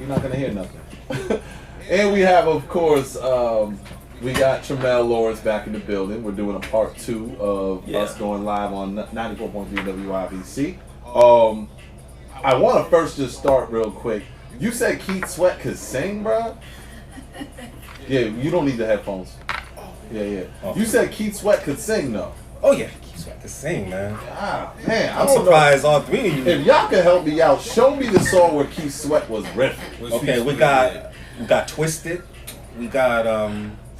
You're not gonna hear nothing. And we have, of course, we got Treamell Lawrence back in the building. We're doing a part 2 of us going live on 94.3 WIBC. I want to first just start real quick. You said Keith Sweat could sing, bro? Yeah, you don't need the headphones. Yeah. You said Keith Sweat could sing, though. Oh, yeah. Keith Sweat could sing, man. Ah, man. I'm surprised all three of you. If y'all can help me out, show me the song where Keith Sweat was riffing. Okay, we got Twisted. We got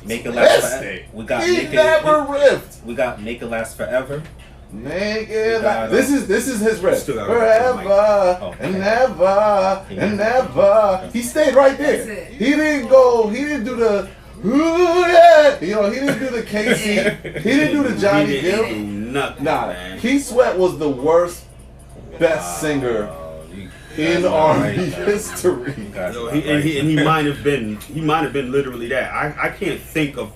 Make It Last Forever. We got riffed. We got Make It Last Forever. Make it last. This is his riff. Forever and never and never. He stayed right there. He didn't do the ooh yeah. You know, he didn't do the Casey. He didn't do the Johnny Gill. Nothing. Nah, Keith Sweat was the worst best singer in R&B history. He might have been literally that. I can't think of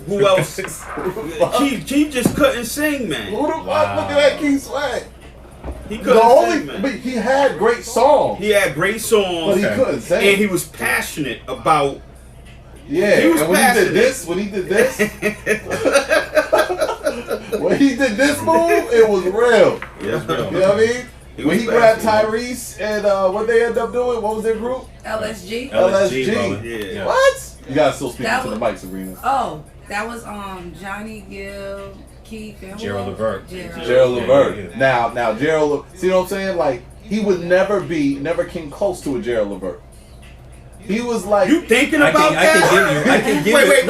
who else. Keith just couldn't sing, man. Who the fuck look at that Keith Sweat? He couldn't sing, man. But he had great songs. He had great songs, but he couldn't sing. And he was passionate about. Yeah, he was and when he did this, when he did this move, it was real. Yeah, you know what I mean? When he grabbed Tyrese and what they ended up doing, what was their group? LSG. Yeah. What? You gotta still speak into the mic, Sabrina. Oh, that was Johnny Gill, Keith, and Gerald Levert. Gerald Levert. Now Gerald, see what I'm saying? Like he would never came close to a Gerald Levert. He was like, you thinking about that? I can give wait.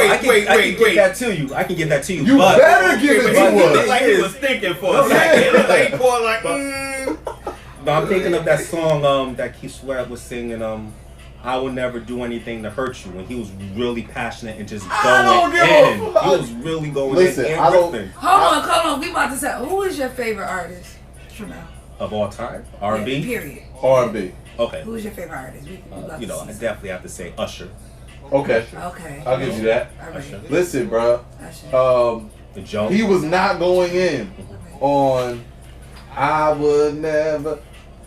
I can give that to you. I can give that to you. You better give it to us. Like he was thinking for a second. No, I'm thinking of that song that Keith Sweat was singing. I will never do anything to hurt you. When he was really passionate and just going in. He was really going in. Hold on. We about to say, who is your favorite artist, Treamell? Of all time? R&B? Yeah, period. R&B. Okay. Who's your favorite artist? I definitely have to say Usher. Okay. I'll give you that. Usher. Listen, bro. The Jones. He was not going in on I would never.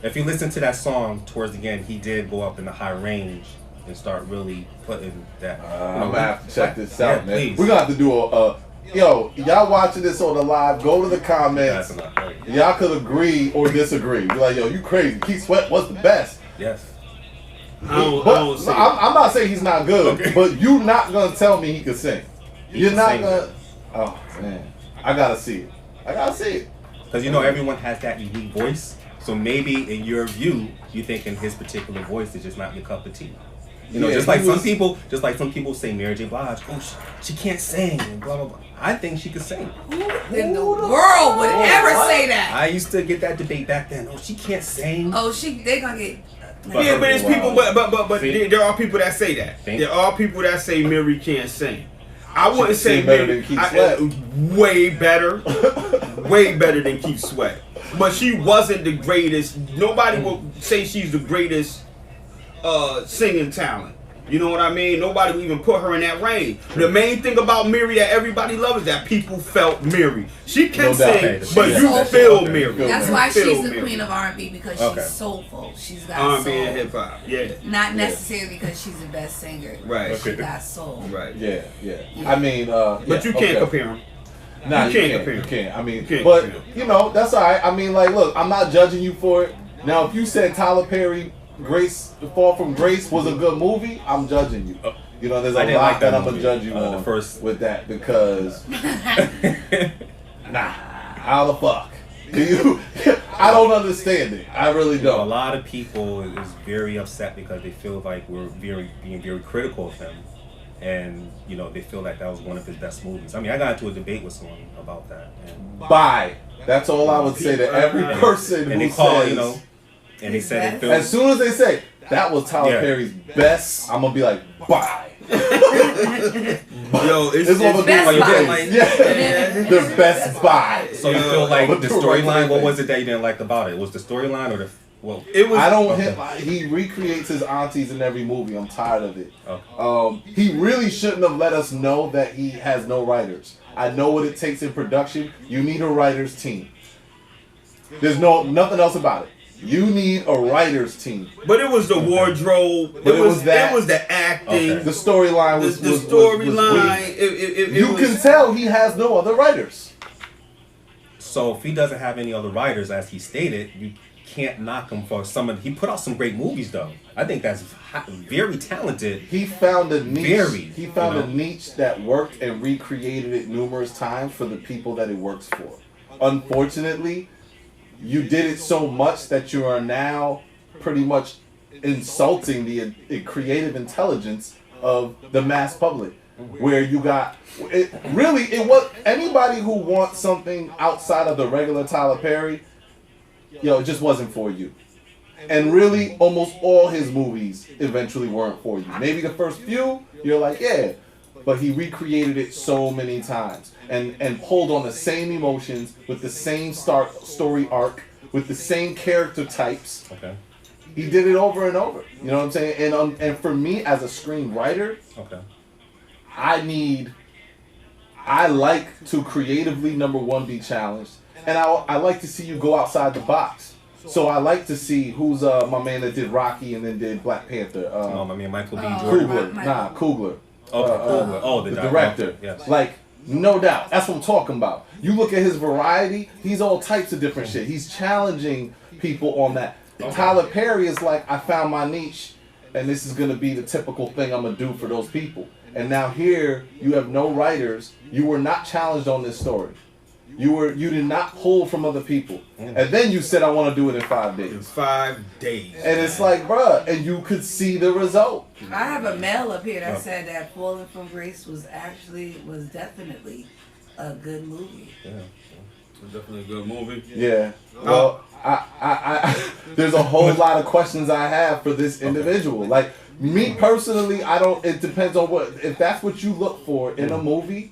If you listen to that song towards the end, he did go up in the high range and start really putting that. I'm gonna have to check this out, man. Please. We're gonna have to do y'all watching this on the live, go to the comments. Y'all could agree or disagree. Be like, yo, you crazy. Keith Sweat was the best. Yes. I'm not saying he's not good, but you're not gonna tell me he could sing. You're not gonna. Oh man, I gotta see it. Because everyone has that unique voice. So maybe in your view, you think in his particular voice is just not your cup of tea. Just like some people say Mary J. Blige, she can't sing and blah blah blah. I think she could sing. Who in the world would ever say that? I used to get that debate back then. Oh, she can't sing. They gonna get. But it's people. But there are people that say that. There are people that say Mary can't sing. I wouldn't say better than Keith Sweat. Way better than Keith Sweat. But she wasn't the greatest. Nobody will say she's the greatest singing talent. You know what I mean? Nobody would even put her in that range. The main thing about Mary that everybody loves is that people felt Mary. She can sing, but you feel Mary. That's why she's the queen of R&B, because she's soulful. She's got R&B soul. and hip hop. Yeah. Not necessarily because she's the best singer. Right. She got soul. Right. Yeah. I mean, but you can't compare them. Nah, you can't. I mean, but that's all right. I mean, like, look, I'm not judging you for it. Now, if you said Tyler Perry, Fall from Grace was a good movie, I'm judging you. There's a lot that I'm gonna judge you on with that because how the fuck do you? I don't understand it. I really don't. A lot of people is very upset because they feel like we're being very critical of him. And, they feel like that was one of his best movies. I mean, I got into a debate with someone about that. Bye. That's all I would say to every person who says... And they said it as soon as they say, that was Tyler Perry's best, I'm going to be like, bye. Yo, it's the best buy. So you feel like the storyline, what was it that you didn't like about it? Was the storyline or the... Well, it was. He recreates his aunties in every movie. I'm tired of it. Okay. He really shouldn't have let us know that he has no writers. I know what it takes in production. You need a writer's team. There's nothing else about it. You need a writer's team. But it was the wardrobe. But it was that. It was the acting. The storyline was the storyline. You can tell he has no other writers. So if he doesn't have any other writers, as he stated, you can't knock him for some of. He put out some great movies, though. I think that's very talented. He found a niche. He found you know? a niche that worked and recreated it numerous times for the people that it works for. Unfortunately, you did it so much that you are now pretty much insulting the creative intelligence of the mass public. Where you got it was anybody who wants something outside of the regular Tyler Perry, it just wasn't for you. And really, almost all his movies eventually weren't for you. Maybe the first few, you're like, yeah, but he recreated it so many times and pulled on the same emotions with the same story arc with the same character types. Okay. He did it over and over. You know what I'm saying? And for me as a screenwriter, okay, I like to creatively, number one, be challenged. And I like to see you go outside the box. So I like to see who's my man that did Rocky and then did Black Panther. my man Michael B. Jordan. Coogler. Coogler. The director. Yes. Like, no doubt. That's what I'm talking about. You look at his variety, he's all types of different shit. He's challenging people on that. Tyler Perry is like, I found my niche, and this is going to be the typical thing I'm going to do for those people. And now here, you have no writers. You were not challenged on this story. You did not pull from other people. And then you said, I want to do it in 5 days. In 5 days. And it's like, bruh, and you could see the result. I have a mail up here that said that Falling from Grace was definitely a good movie. Yeah. Definitely a good movie. Yeah. Well, I there's a whole lot of questions I have for this individual. Like, me personally, it depends on if that's what you look for in a movie.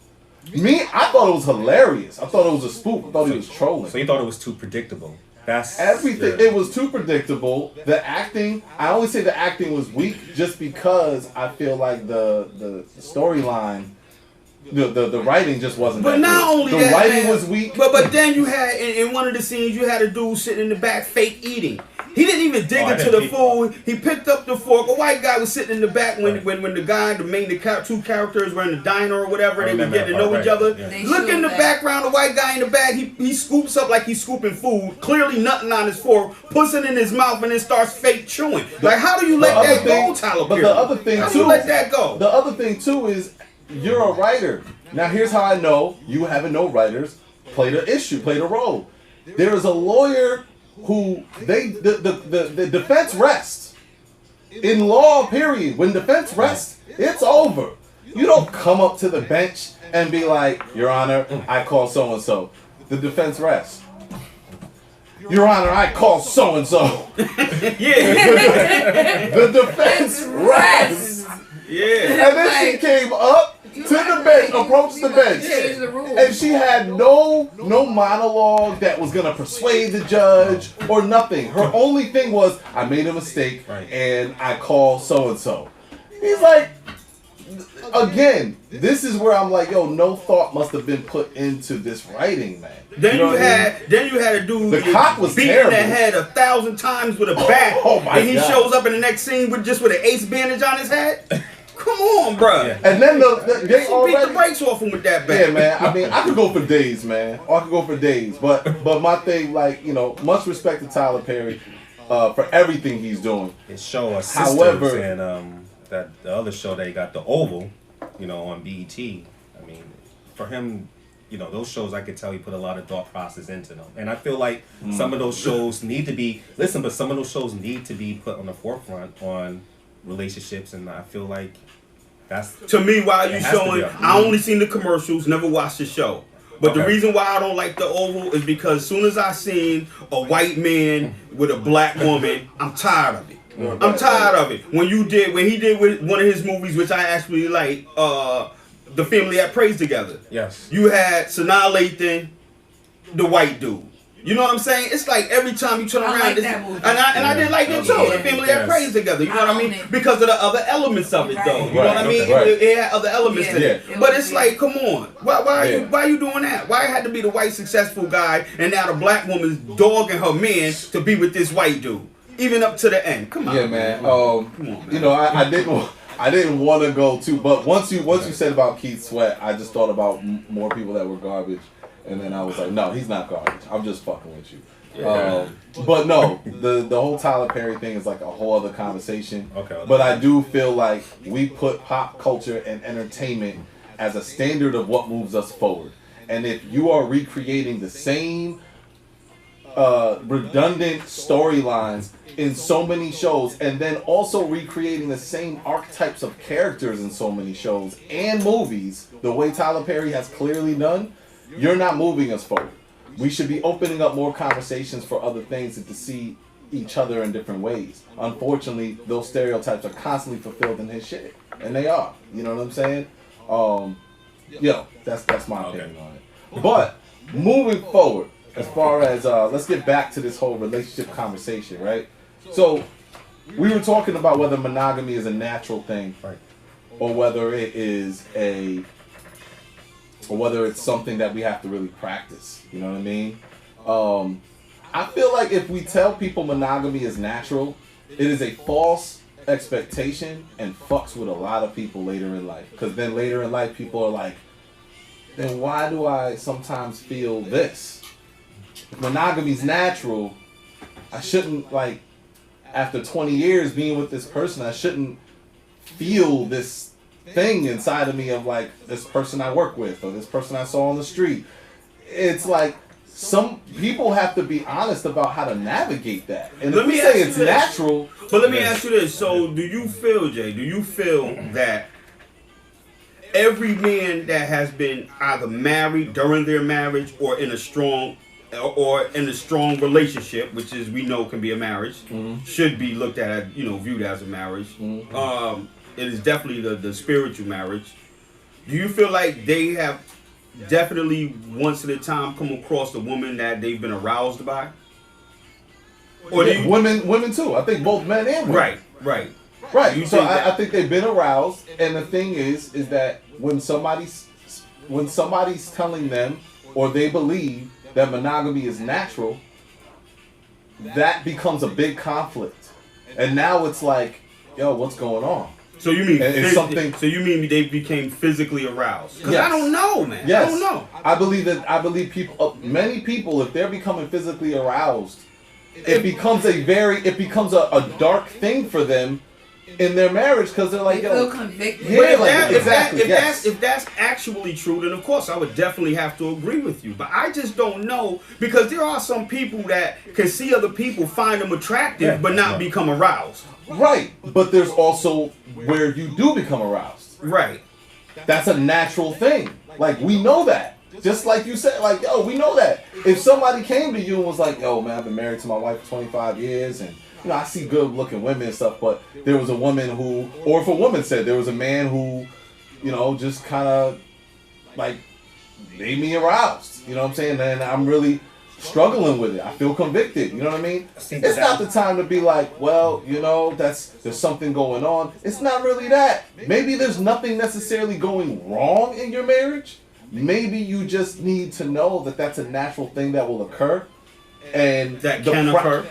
I thought it was hilarious. I thought it was a spoof. I thought he was trolling. So you thought it was too predictable. That's everything. It was too predictable. The acting, I only say the acting was weak just because I feel like the storyline, the writing just wasn't. But not only the that, writing man, was weak. But then you had in one of the scenes you had a dude sitting in the back fake eating. He didn't even dig into the food. He picked up the fork. A white guy was sitting in the back when the two characters were in the diner or whatever. They were getting to know each other. Yeah. Look in the background. The white guy in the back. He scoops up like he's scooping food. Clearly nothing on his fork. Puts it in his mouth and then starts fake chewing. Like, how do you let that go, Tyler Perry? But the other thing how do you let that go? The other thing too is you're a writer. Now here's how I know you having no writers played a role. There is a lawyer who the defense rests. In law, period. When defense rests, it's over. You don't come up to the bench and be like, Your Honor, I call so and so. The defense rests. Your Honor, I call so and so. Yeah. The defense rests. Yeah. And then she came up to the bench, approached the bench, and she had no monologue that was gonna persuade the judge or nothing. Her only thing was, I made a mistake and I call so and so. He's like, again, this is where I'm like, yo, no thought must have been put into this writing, man. Then you had a dude the cop was beating terrible. the head 1,000 times with a bat, and he shows up in the next scene with an ace bandage on his head. Come on, bro. Yeah. And then they already beat the brakes off him with that bat. Yeah, man. I mean, I could go for days, man. I could go for days. But my thing, like, much respect to Tyler Perry for everything he's doing. His show of Sisters. However, and that the other show that he got, The Oval, on BET. I mean, for him, those shows, I could tell he put a lot of thought process into them. And I feel like some of those shows need to be put on the forefront on relationships, and I feel like that's to me why you showing. I only seen the commercials, never watched the show. But the reason why I don't like The Oval is because as soon as I seen a white man with a black woman, I'm tired of it. I'm tired of it. When he did with one of his movies, which I actually like, The Family That Prays Together. Yes. You had Sanaa Lathan, the white dude. You know what I'm saying? It's like every time you turn around, like this, that movie. I did like it too. Yeah. The family that prays together. You know what I mean? Because of the other elements of it, though. You know what I mean? Right. It had other elements to it. Yeah. But it's like, come on, why are you doing that? Why it had to be the white successful guy, and now the black woman's dogging her man to be with this white dude, even up to the end? Come on, yeah, man. Come on, man. You know, I didn't want to go too, but once you said about Keith Sweat, I just thought about more people that were garbage, and then I was like, no, he's not garbage. I'm just fucking with you. Yeah. But no, the whole Tyler Perry thing is like a whole other conversation. Okay. But I do feel like we put pop culture and entertainment as a standard of what moves us forward. And if you are recreating the same redundant storylines in so many shows, and then also recreating the same archetypes of characters in so many shows and movies, the way Tyler Perry has clearly done, you're not moving us forward. We should be opening up more conversations for other things and to see each other in different ways. Unfortunately, those stereotypes are constantly fulfilled in his shit, and they are. You know what I'm saying? That's my opinion on it. But moving forward, as far as let's get back to this whole relationship conversation, right? So we were talking about whether monogamy is a natural thing, Right. or whether it is or whether it's something that we have to really practice. You know what I mean? I feel like if we tell people monogamy is natural, it is a false expectation and fucks with a lot of people later in life. Because then later in life, people are like, then why do I sometimes feel this? If monogamy's natural, I shouldn't, like, after 20 years being with this person, I shouldn't feel this thing inside of me of like this person I work with or this person I saw on the street. It's like some people have to be honest about how to navigate that. And if we say it's natural, but let me ask you this: so, do you feel, Jay? Do you feel that every man that has been either married during their marriage or in a strong relationship, which is we know can be a marriage, should be looked at, viewed as a marriage. It is definitely the spiritual marriage. Do you feel like they have definitely once at a time come across a woman that they've been aroused by? Or women too. I think both men and women. Right. So I think they've been aroused, and the thing is that when somebody's telling them or they believe that monogamy is natural, that becomes a big conflict, and now it's like, yo, what's going on? So you mean So you mean they became physically aroused? Because yes. I don't know, man. Yes. I don't know. I believe people, many people, if they're becoming physically aroused, it becomes a dark thing for them in their marriage, because they're like, they feel convicted. Yeah, If that's actually true, then of course I would definitely have to agree with you. But I just don't know, because there are some people that can see other people, find them attractive, but not become aroused. Right, but there's also where you do become aroused. Right. That's a natural thing. Like, we know that. Just like you said, like, yo, we know that. If somebody came to you and was like, yo, man, I've been married to my wife for 25 years, and I see good looking women and stuff, but there was a woman who, or if a woman said there was a man who, just kind of, like, made me aroused. You know what I'm saying? And I'm really struggling with it. I feel convicted. You know what I mean? It's not the time to be like, well, there's something going on. It's not really that. Maybe there's nothing necessarily going wrong in your marriage. Maybe you just need to know that that's a natural thing that will occur. And that can occur.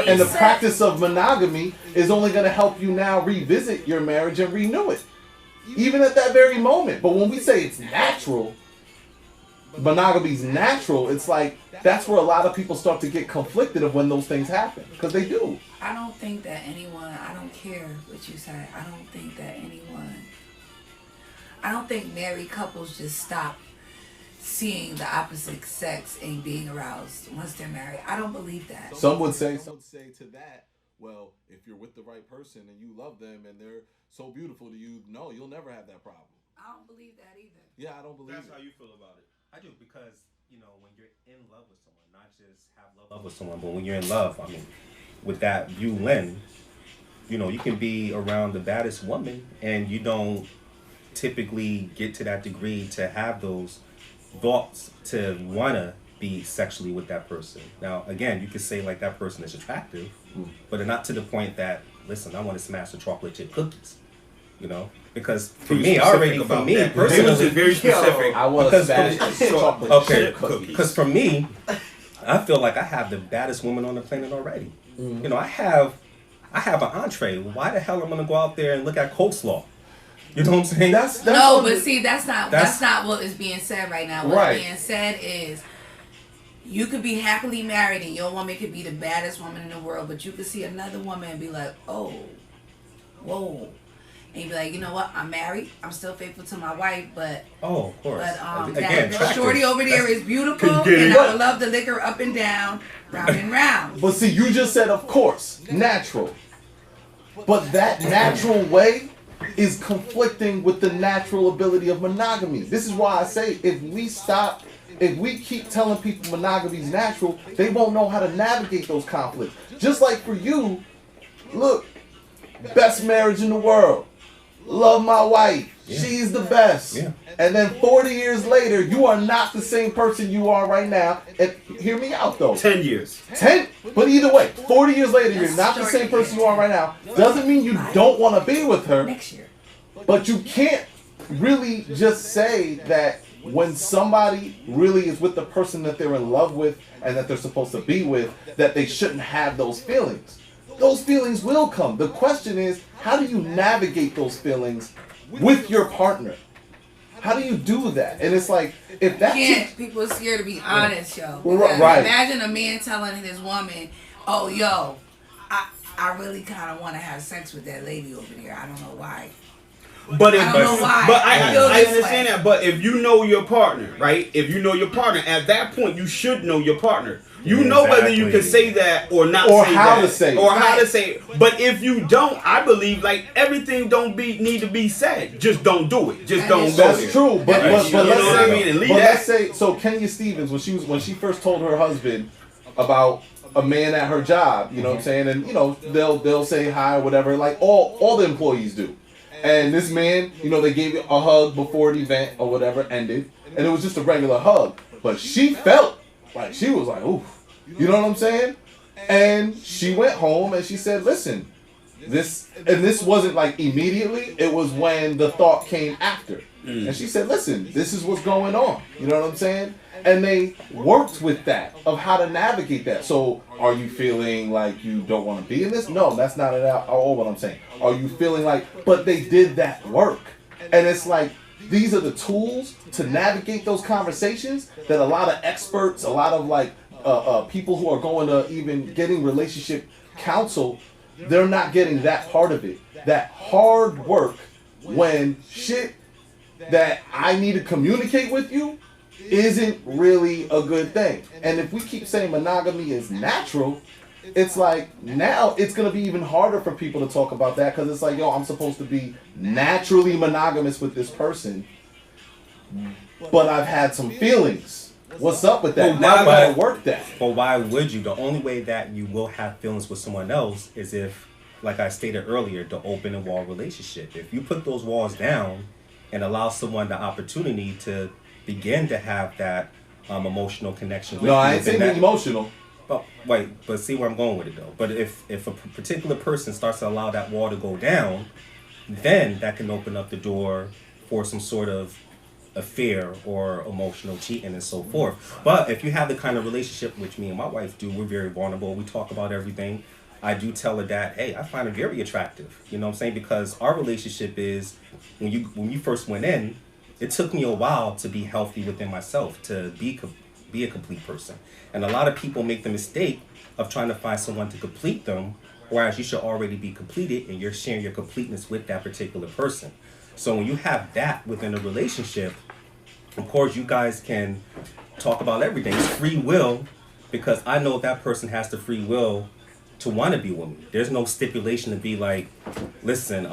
And the practice of monogamy is only going to help you now revisit your marriage and renew it. Even at that very moment. But when we say it's natural, monogamy's natural, it's like that's where a lot of people start to get conflicted of when those things happen, because they do. I don't think that anyone, I don't care what you say, I don't think married couples just stop seeing the opposite sex and being aroused once they're married. I don't believe that. Some would say to that, well, if you're with the right person and you love them and they're so beautiful to you, no, you'll never have that problem. I don't believe that either. Yeah, I don't believe That's it. how you feel about it. I do, because when you're in love with someone, not just have love with someone, but when you're in love, I mean, with that view lens, you can be around the baddest woman and you don't typically get to that degree to have those thoughts to wanna be sexually with that person. Now, again, you could say like that person is attractive, but not to the point that, listen, I want to smash the chocolate chip cookies, you know? Because for me, personally, very specific. I want to smash chocolate chip cookies. Because for me, I feel like I have the baddest woman on the planet already. You know, I have an entree. Why the hell am I gonna go out there and look at coleslaw? You know what I'm saying? That's not what is being said right now. What's being said is you could be happily married and your woman could be the baddest woman in the world, but you could see another woman and be like, oh, whoa. And you'd be like, you know what? I'm married. I'm still faithful to my wife, but of course. But again, that shorty over there is beautiful, and I would love to lick her up and down, round and round. But see, you just said, of course, natural. But that natural way is conflicting with the natural ability of monogamy. This is why I say if we keep telling people monogamy is natural, they won't know how to navigate those conflicts. Just like for you, look, best marriage in the world. Love my wife. Yeah. She's the best. Yeah. And then 40 years later, you are not the same person you are right now. And hear me out though. 10 years. 10? But either way, 40 years later, you're not the same person you are right now. Doesn't mean you don't want to be with her. Next year. But you can't really just say that when somebody really is with the person that they're in love with and that they're supposed to be with, that they shouldn't have those feelings. Those feelings will come. The question is, how do you navigate those feelings with your partner? How do you do that? And it's like, if that people are scared to be honest, yo. Right. Imagine a man telling his woman, oh, yo, I really kind of want to have sex with that lady over there. I don't know why. But I don't know why. But I understand that. But if you know your partner, right? If you know your partner, at that point you should know your partner. You know whether you can say that or not, or say how that, to say it. or how to say it. But if you don't, I believe like everything need to be said. Just don't do it. Just don't go there. That's true. But let's say, let's say, so Kenya Stevens, when she first told her husband about a man at her job, you know what I'm saying, and you know they'll say hi or whatever, like all the employees do. And this man, you know, they gave you a hug before the event or whatever ended, and it was just a regular hug. But she felt like she was like, oof. You know what I'm saying? And she went home and she said, listen, this wasn't like immediately, it was when the thought came after. And she said, listen, this is what's going on. You know what I'm saying? And they worked with that, of how to navigate that. So are you feeling like you don't want to be in this? No, that's not at all what I'm saying. Are you feeling like, but they did that work. And it's like, these are the tools to navigate those conversations that a lot of experts, a lot of like people who are going to even getting relationship counsel, they're not getting that part of it. That hard work when shit that I need to communicate with you isn't really a good thing. And if we keep saying monogamy is natural, it's like now it's going to be even harder for people to talk about that, because it's like, yo, I'm supposed to be naturally monogamous with this person, but I've had some feelings. What's up with that? Now I gotta work that. But why would you? The only way that you will have feelings with someone else is if, like I stated earlier, the open and wall relationship. If you put those walls down and allow someone the opportunity to begin to have that emotional connection with you. No, I ain't saying emotional. But wait, but see where I'm going with it though. But if a particular person starts to allow that wall to go down, then that can open up the door for some sort of affair or emotional cheating and so forth. But if you have the kind of relationship which me and my wife do, we're very vulnerable. We talk about everything. I do tell her that, hey, I find it very attractive. You know what I'm saying? Because our relationship is, when you first went in, it took me a while to be healthy within myself, to be a complete person. And a lot of people make the mistake of trying to find someone to complete them, whereas you should already be completed and you're sharing your completeness with that particular person. So when you have that within a relationship, of course, you guys can talk about everything. It's free will, because I know that person has the free will to want to be with me. There's no stipulation to be like, listen,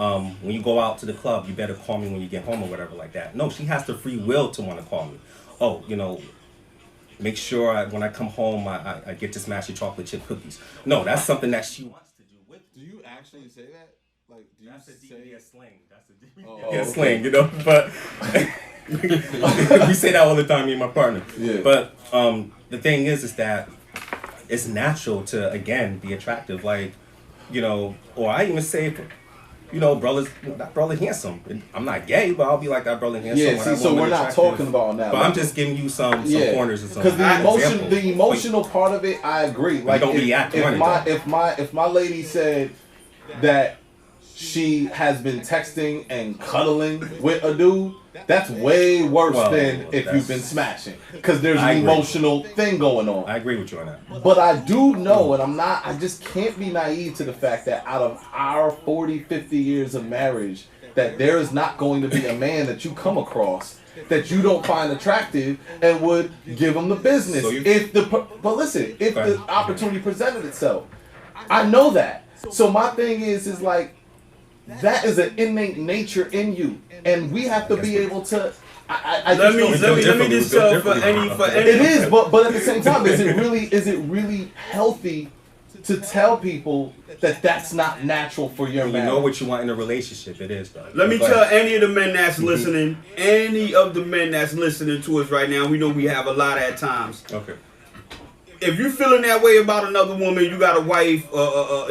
when you go out to the club, you better call me when you get home or whatever like that. No, she has the free will to want to call me. Oh, you know, make sure when I come home, I get to smash your chocolate chip cookies. No, that's something that she wants to do with me. Do you actually say that? Like, do that's you a DBS slang. That's a DBS okay. slang, you know? But We say that all the time, me and my partner. Yeah. But the thing is that it's natural to, again, be attractive. Like, you know, or I even say, you know, brothers, that brother handsome. I'm not gay, but I'll be like, that brother handsome. Yeah, see, so we're not talking about that. But I'm just giving you some pointers or something. Because the emotional part of it, I agree. Like, if my lady said that she has been texting and cuddling with a dude, that's way worse than if you've been smashing. Because there's an emotional thing going on. I agree with you on that. But I do know, and I just can't be naive to the fact that out of our 40, 50 years of marriage, that there is not going to be a man that you come across that you don't find attractive and would give him the business. So if the opportunity presented itself. I know that. So my thing is like, that is an innate nature in you, and we have to be able to. Let me just tell for any. It is, but at the same time, is it really healthy to tell people that that's not natural for your marriage? You know what you want in a relationship. It is though. Let me tell any of the men that's listening, any of the men that's listening to us right now. We know we have a lot at times. Okay. If you're feeling that way about another woman, you got a wife,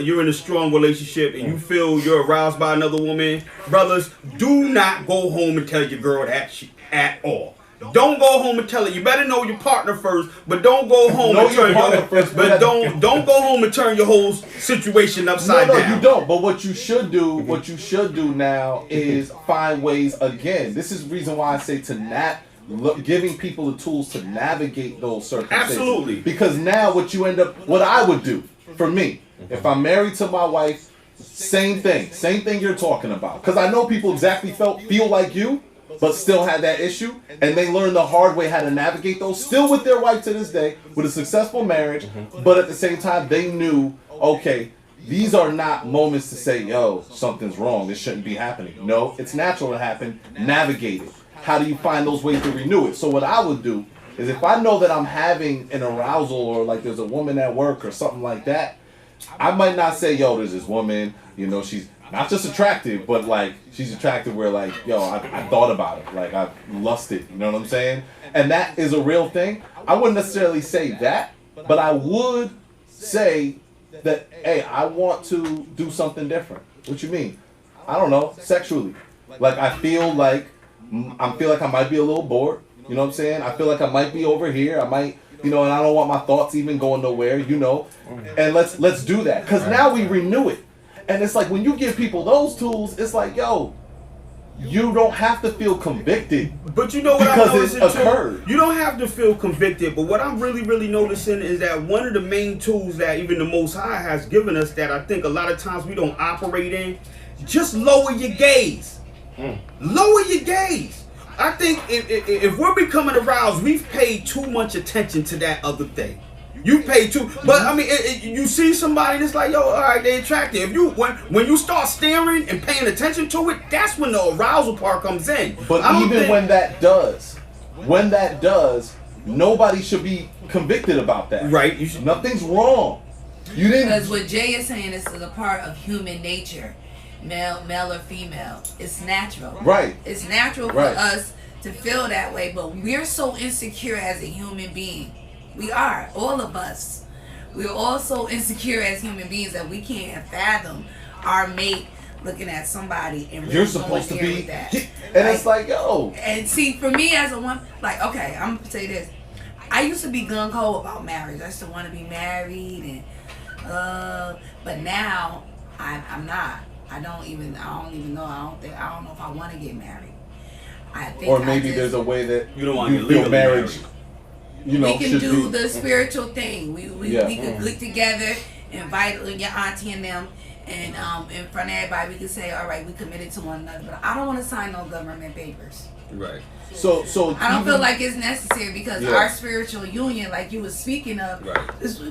you're in a strong relationship, and you feel you're aroused by another woman, brothers, do not go home and tell your girl that shit at all. Don't go home and tell her. You better know your partner first, but don't go home and turn don't go home and turn your whole situation upside down. No, you don't. But what you should do now is find ways again. This is the reason why I say to giving people the tools to navigate those circumstances. Absolutely. Because now what I would do for me, if I'm married to my wife, same thing you're talking about. Because I know people feel like you, but still had that issue, and they learned the hard way how to navigate those, still with their wife to this day, with a successful marriage, but at the same time, they knew, okay, these are not moments to say, yo, something's wrong, this shouldn't be happening. No, it's natural to happen, navigate it. How do you find those ways to renew it? So what I would do is if I know that I'm having an arousal or like there's a woman at work or something like that, I might not say, yo, there's this woman, you know, she's not just attractive, but like she's attractive where like, yo, I thought about it. Like I've lusted, you know what I'm saying? And that is a real thing. I wouldn't necessarily say that, but I would say that, hey, I want to do something different. What you mean? I don't know, sexually. Like I feel like I might be a little bored. You know what I'm saying? I feel like I might be over here. I might, you know, and I don't want my thoughts even going nowhere, you know. And let's do that. Because now we renew it. And it's like when you give people those tools, it's like, yo, you don't have to feel convicted. But you know what I'm noticing too? You don't have to feel convicted. But what I'm really noticing is that one of the main tools that even the Most High has given us that I think a lot of times we don't operate in, just lower your gaze. Lower your gaze. I think if we're becoming aroused, we've paid too much attention to that other thing. You pay too, but I mean, you see somebody that's like, yo, all right, they attractive. If you when you start staring and paying attention to it, that's when the arousal part comes in. But when that does, nobody should be convicted about that. Right? Nothing's wrong. You didn't. Because what Jay is saying is a part of human nature. Male or female, it's natural. Right. It's natural for us to feel that way, but we're so insecure as a human being. We are, all of us. We're all so insecure as human beings that we can't fathom our mate looking at somebody and really you're supposed to be that. And it's like, yo. And see, for me as a woman, like, okay, I'm gonna say this. I used to be gung-ho about marriage. I used to want to be married, and but now I'm not. I don't even know. I don't know if I want to get married. I think or maybe there's a way that you don't want to feel marriage. You know, we can do the spiritual thing. We can get together, invite your auntie and them, and in front of everybody, we can say, all right, we committed to one another. But I don't want to sign no government papers. Right. So I don't feel like it's necessary because our spiritual union, like you were speaking of,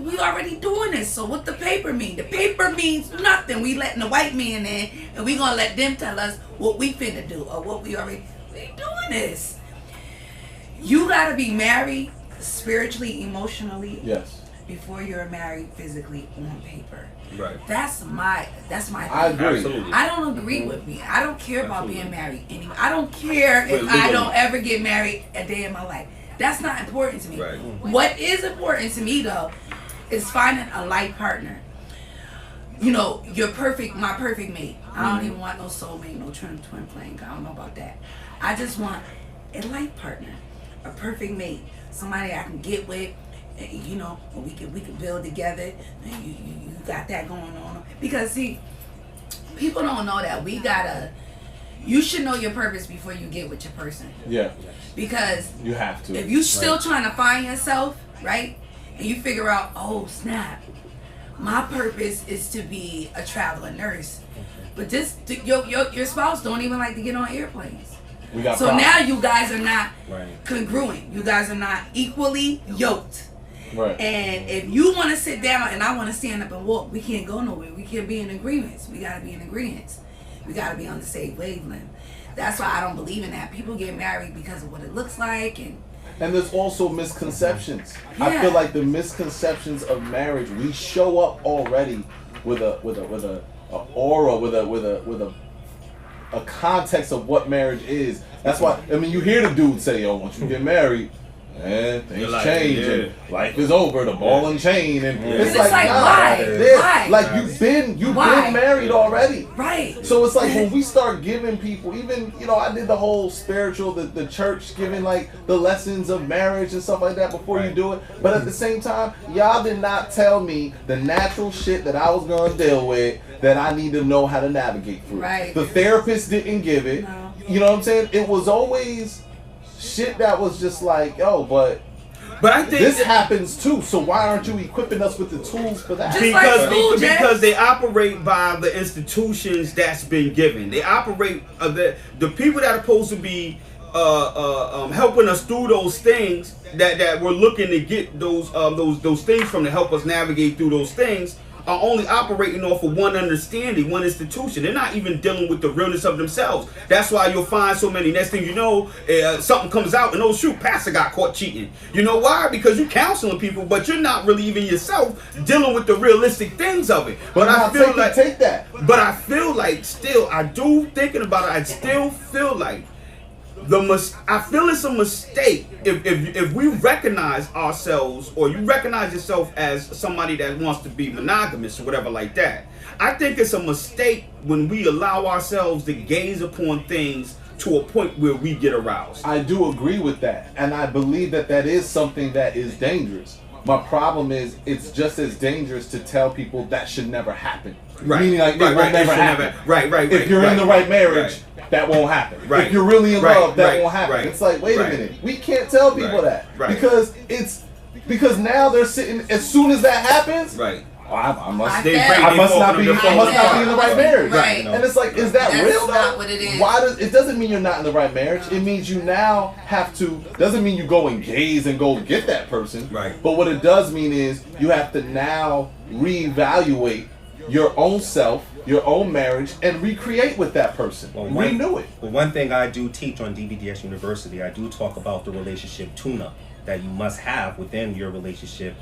we already doing this. So what the paper mean? The paper means nothing. We letting the white man in, and we gonna let them tell us what we finna do or what we ain't doing this. You gotta be married spiritually, emotionally. Yes. before you're married physically on paper. Right. That's my thing. I agree. Absolutely. I don't agree with me. I don't care about being married anymore. I don't care if legally. I don't ever get married a day in my life. That's not important to me. Right. What is important to me though is finding a life partner. You know, my perfect mate. I don't even want no soulmate, no twin flame. I don't know about that. I just want a life partner, a perfect mate, somebody I can get with. You know, we can build together. And you got that going on. Because see, people don't know that you should know your purpose before you get with your person. Yeah. Because you have to. If you still trying to find yourself, right, and you figure out, oh snap, my purpose is to be a traveler nurse, but your spouse don't even like to get on airplanes. So problems. Now you guys are not congruent. You guys are not equally yoked. Right. And if you want to sit down and I want to stand up and walk, we can't go nowhere. We can't be in agreements. We got to be in agreements. We got to be on the same wavelength. That's why I don't believe in that. People get married because of what it looks like, and there's also misconceptions. Yeah. I feel like the misconceptions of marriage, we show up already with a aura, with a context of what marriage is. That's why, I mean, you hear the dude say, "Yo, once you get married, man, things change and life is over, the ball and chain," and it's like why? Like you've been married already, right? So it's like when we start giving people, even I did the whole spiritual, the church giving like the lessons of marriage and stuff like that before you do it, but at the same time, y'all did not tell me the natural shit that I was gonna deal with that I need to know how to navigate through. Right. The therapist didn't give it. No. You know what I'm saying? It was always shit that was just like, yo, but I think this happens too. So why aren't you equipping us with the tools for that? Because they operate by the institutions that's been given. They operate the people that are supposed to be helping us through those things that we're looking to get those things from to help us navigate through those things. Are only operating off of one understanding, one institution. They're not even dealing with the realness of themselves. That's why you'll find so many. Next thing you know, something comes out and oh shoot, pastor got caught cheating. You know why? Because you're counseling people, but you're not really even yourself dealing with the realistic things of it. But I feel like take that. But I feel like still, I do thinking about it. I still feel like I feel it's a mistake if we recognize ourselves, or you recognize yourself as somebody that wants to be monogamous or whatever like that. I think it's a mistake when we allow ourselves to gaze upon things to a point where we get aroused. I do agree with that, and I believe that is something that is dangerous. My problem is it's just as dangerous to tell people that should never happen. Right. Meaning like it will never happen. Right. If you're in the right marriage, that won't happen. Right. If you're really in love, that won't happen. Right. It's like, wait a minute. We can't tell people that. Right. Because now they're sitting, as soon as that happens, right. I must not be in the right marriage. Right. And it's like, is that That's real though? not what it is. It doesn't mean you're not in the right marriage. It means you now have to, doesn't mean you go and gaze and go get that person. Right. But what it does mean is you have to now reevaluate your own self, your own marriage, and recreate with that person. Renew it. Well, one thing I do teach on DBDS University, I do talk about the relationship tune-up that you must have within your relationship.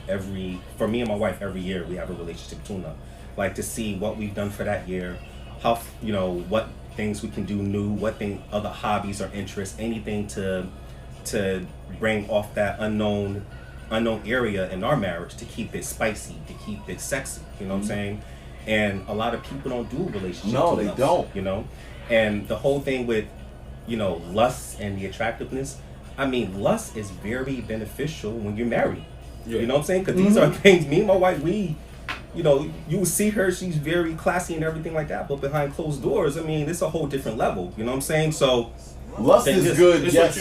For me and my wife, every year we have a relationship tune-up, like to see what we've done for that year, how what things we can do new, what other hobbies or interests, anything to bring off that unknown area in our marriage, to keep it spicy, to keep it sexy. You know what I'm saying? And a lot of people don't do relationship No, they don't. And the whole thing with lust and the attractiveness, I mean, lust is very beneficial when you're married. You know what I'm saying? Because these are things, me and my wife, you will see her, she's very classy and everything like that, but behind closed doors, I mean, it's a whole different level. You know what I'm saying? So lust is good, yes,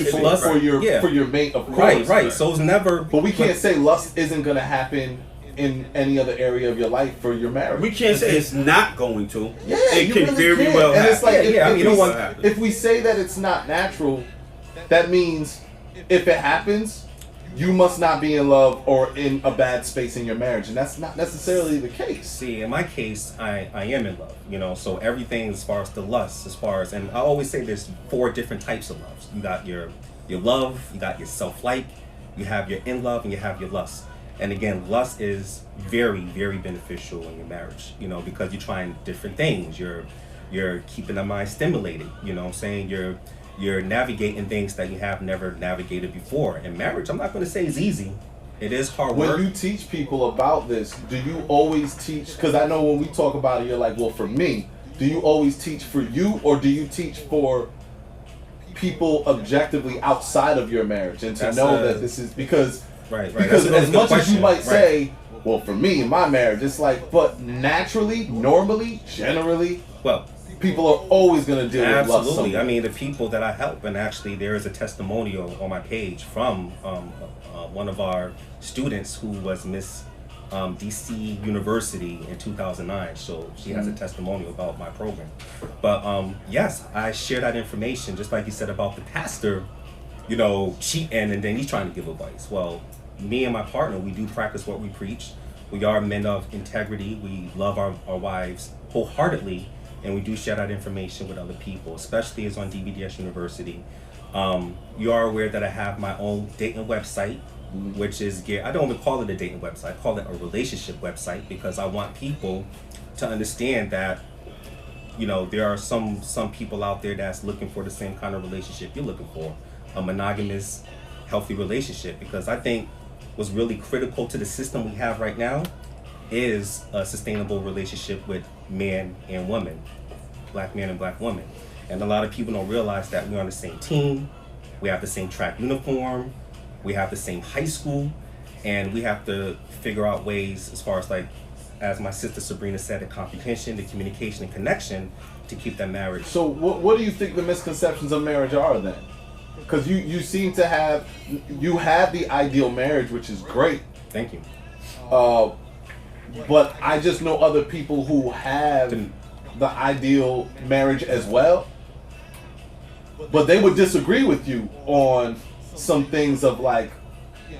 for your mate, of course. Right. So it's never. But we can't say lust isn't going to happen in any other area of your life for your marriage. We can't say it's not going to. Yeah, it can very well happen. And it's like, if we say that it's not natural, that means if it happens, you must not be in love or in a bad space in your marriage, and that's not necessarily the case. See, in my case, I am in love, so everything as far as the lust, and I always say there's 4 different types of loves. You got your love, you got your self-like, you have your in love, and you have your lust. And again, lust is very, very beneficial in your marriage, you know, because you're trying different things. You're keeping the mind stimulated, you know what I'm saying? You're navigating things that you have never navigated before. And marriage, I'm not going to say is easy. It is hard work. When you teach people about this, do you always teach, because I know when we talk about it, you're like, well, for me, do you always teach for you, or do you teach for people objectively outside of your marriage, and to know that this is because because as much as you might say, well, for me in my marriage, it's like, but naturally, normally, generally, well, people are always going to deal with lust. Absolutely. I mean, the people that I help, and actually there is a testimonial on my page from one of our students who was Miss DC University in 2009, so she has a testimonial about my program. But yes, I share that information, just like you said about the pastor, you know, cheating and then he's trying to give advice. Well, me and my partner, we do practice what we preach. We are men of integrity. We love our wives wholeheartedly, and we do share that information with other people, especially as on DBDS University. You are aware that I have my own dating website, which is geared, I don't even call it a dating website, I call it a relationship website, because I want people to understand that, you know, there are some people out there that's looking for the same kind of relationship you're looking for, a monogamous, healthy relationship. Because I think what's really critical to the system we have right now is a sustainable relationship with man and woman, black man and black woman. And a lot of people don't realize that we're on the same team, we have the same track uniform, we have the same high school, and we have to figure out ways, as far as like, as my sister Sabrina said, the comprehension, the communication, and connection to keep that marriage. So what do you think the misconceptions of marriage are then? Because you seem to have, you have the ideal marriage, which is great. Thank you. But I just know other people who have the ideal marriage as well, but they would disagree with you on some things of like,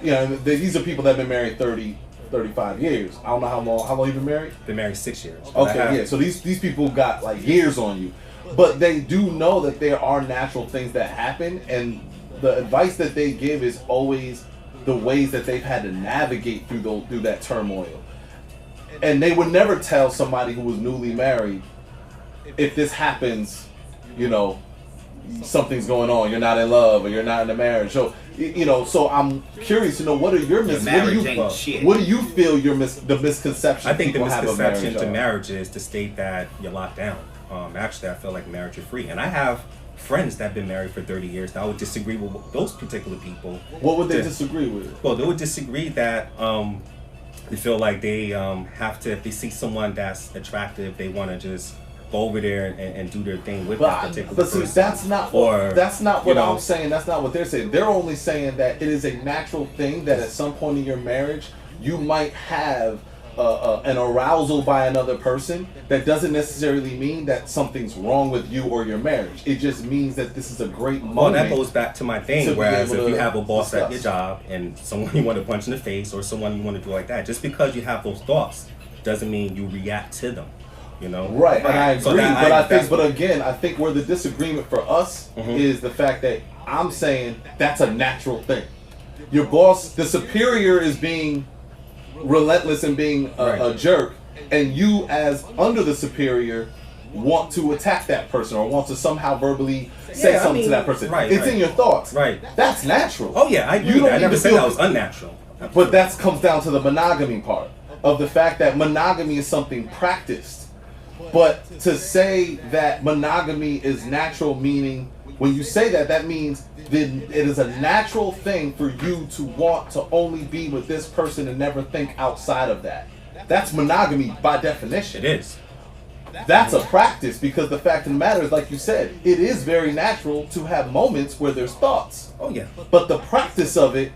you know, these are people that have been married 30, 35 years. I don't know how long you've been married? Been married 6 years. Okay, yeah. So these people got like years on you. But they do know that there are natural things that happen, and the advice that they give is always the ways that they've had to navigate through that turmoil. And they would never tell somebody who was newly married, if this happens, you know, something's going on, you're not in love or you're not in a marriage. So, you know, so I'm curious to know, what are your what do you feel the misconception? I think the misconception to marriage is to state that you're locked down. Actually, I feel like marriage is free, and I have friends that have been married for 30 years. Now, I would disagree with those particular people. What would they disagree with? Well, they would disagree that they feel like they have to, if they see someone that's attractive, they want to just go over there and do their thing with that particular person. But see, that's not what I'm saying. That's not what they're saying. They're only saying that it is a natural thing that at some point in your marriage, you might have an arousal by another person. That doesn't necessarily mean that something's wrong with you or your marriage. It just means that this is a great moment. Well, that goes back to my thing. Whereas if you have a boss at your job and someone you want to punch in the face or someone you want to do like that, just because you have those thoughts doesn't mean you react to them. You know? Right, and I agree, but I think where the disagreement for us is the fact that I'm saying that's a natural thing. Your boss, the superior, is being relentless and being a jerk, and you as under the superior want to attack that person or want to somehow verbally say something to that person. It's in your thoughts. Right. That's natural. Oh yeah, I agree. I never said that was unnatural. But that comes down to the monogamy part of the fact that monogamy is something practiced. But to say that monogamy is natural, meaning when you say that, that means that it is a natural thing for you to want to only be with this person and never think outside of that. That's monogamy by definition. It is. That's a practice, because the fact of the matter is, like you said, it is very natural to have moments where there's thoughts. Oh yeah. But the practice of it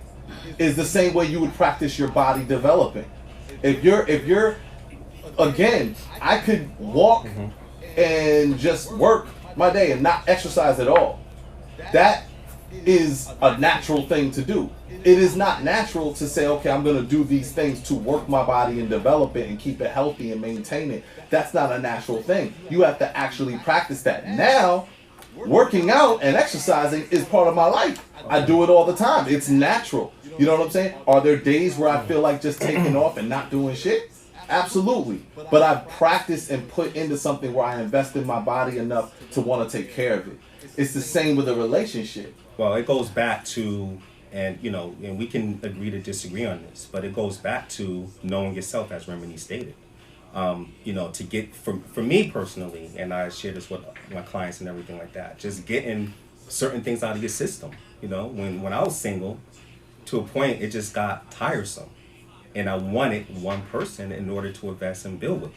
is the same way you would practice your body developing. If you're again, I could walk and just work my day and not exercise at all. That is a natural thing to do. It is not natural to say, okay, I'm going to do these things to work my body and develop it and keep it healthy and maintain it. That's not a natural thing. You have to actually practice that. Now, Working out and exercising is part of my life. I do it all the time. It's natural. You know what I'm saying? Are there days where I feel like just taking off and not doing shit? Absolutely. But I've practiced and put into something where I invest in my body enough to want to take care of it. It's the same with a relationship. Well, it goes back to, and we can agree to disagree on this, but it goes back to knowing yourself, as Remini stated. To get, for me personally, and I share this with my clients and everything like that, just getting certain things out of your system. When I was single, to a point, it just got tiresome. And I wanted one person in order to invest and build with.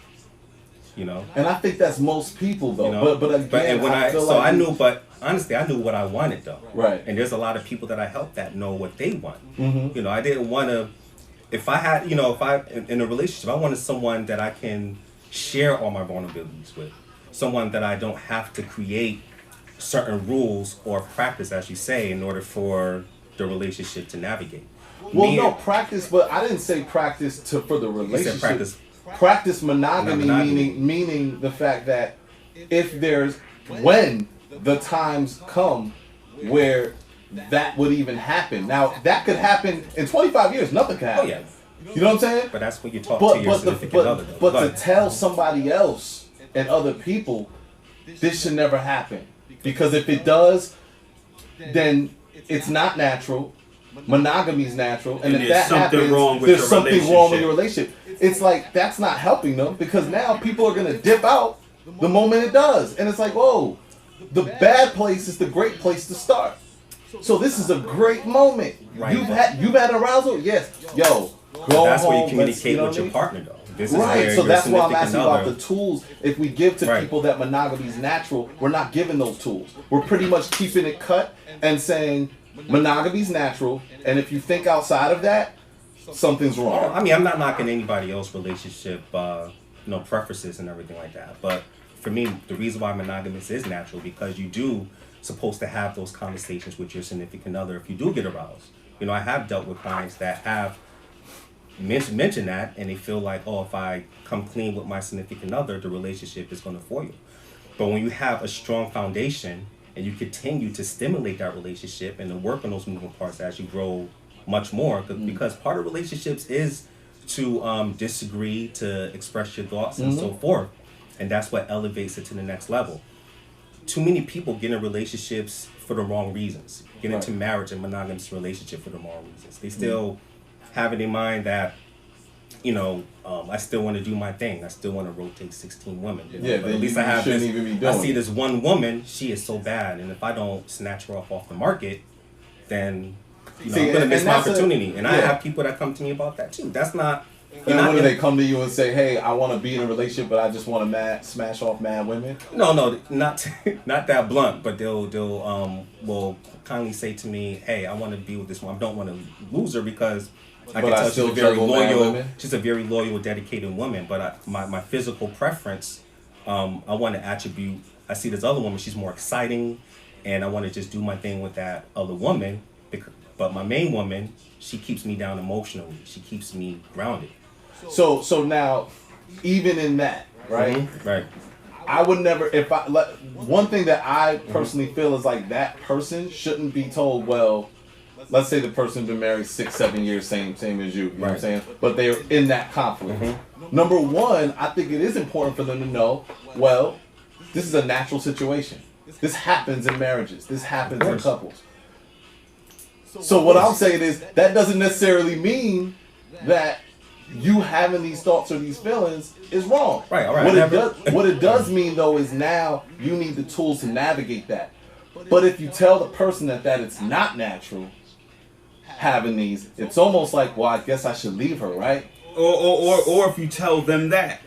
And I think that's most people though. But again, I knew, but honestly, I knew what I wanted though. Right. And there's a lot of people that I help that know what they want. Mm-hmm. I didn't want to. If I had, if I in a relationship, I wanted someone that I can share all my vulnerabilities with, someone that I don't have to create certain rules or practice, as you say, in order for the relationship to navigate. Well, practice, but I didn't say practice for the relationship. Practice monogamy. Meaning the fact that when the times come where that would even happen. Now, that could happen in 25 years. Nothing can happen. Oh, yeah. You know what I'm saying? But that's when you talk to your significant other. But to tell somebody else and other people, this should never happen. Because if it does, then it's not natural. Monogamy is natural. And if that happens, there's something wrong with your relationship. It's like, that's not helping them, because now people are going to dip out the moment it does. And it's like, whoa, the bad place is the great place to start. So this is a great moment. Right. You've had arousal? Yes. Yo, go that's home. Where you communicate with your partner, though. This is right. So that's why I'm asking about other. the tools. If we give to people that monogamy is natural, we're not giving those tools. We're pretty much keeping it cut and saying monogamy is natural, and if you think outside of that, something's wrong. I mean, I'm not knocking anybody else's relationship, preferences and everything like that. But for me, the reason why monogamous is natural, because you do supposed to have those conversations with your significant other if you do get aroused. I have dealt with clients that have mentioned that, and they feel like, oh, if I come clean with my significant other, the relationship is going to foil. But when you have a strong foundation and you continue to stimulate that relationship and to work on those moving parts as you grow much more, because part of relationships is to disagree, to express your thoughts and so forth, and that's what elevates it to the next level. Too many people get in relationships for the wrong reasons, get into marriage and monogamous relationship for the wrong reasons. They still have in their mind that, I still want to do my thing. I still want to rotate 16 women. But at least I have this. I see this one woman. She is so bad, and if I don't snatch her off the market, then I'm going to miss my opportunity. I have people that come to me about that too. That's not. And when do they come to you and say, "Hey, I want to be in a relationship, but I just want to smash off mad women"? No, not that blunt. But they'll will kindly say to me, "Hey, I want to be with this one. I don't want to lose her because I can tell she's a very loyal. She's a very loyal, dedicated woman. But my physical preference, I want to attribute. I see this other woman. She's more exciting, and I want to just do my thing with that other woman. But my main woman, she keeps me down emotionally. She keeps me grounded." So now, even in that, right? Right. I would never, one thing that I personally feel is like that person shouldn't be told, well, let's say the person's been married 6-7 years, same as you know what I'm saying? But they're in that conflict. Number one, I think it is important for them to know, well, this is a natural situation. This happens in marriages. This happens in couples. So what I'm saying is, that doesn't necessarily mean that you having these thoughts or these feelings is wrong. Right, all right. What it does mean, though, is now you need the tools to navigate that. But if you tell the person that it's not natural, having these, it's almost like, well, I guess I should leave her, right? Or if you tell them that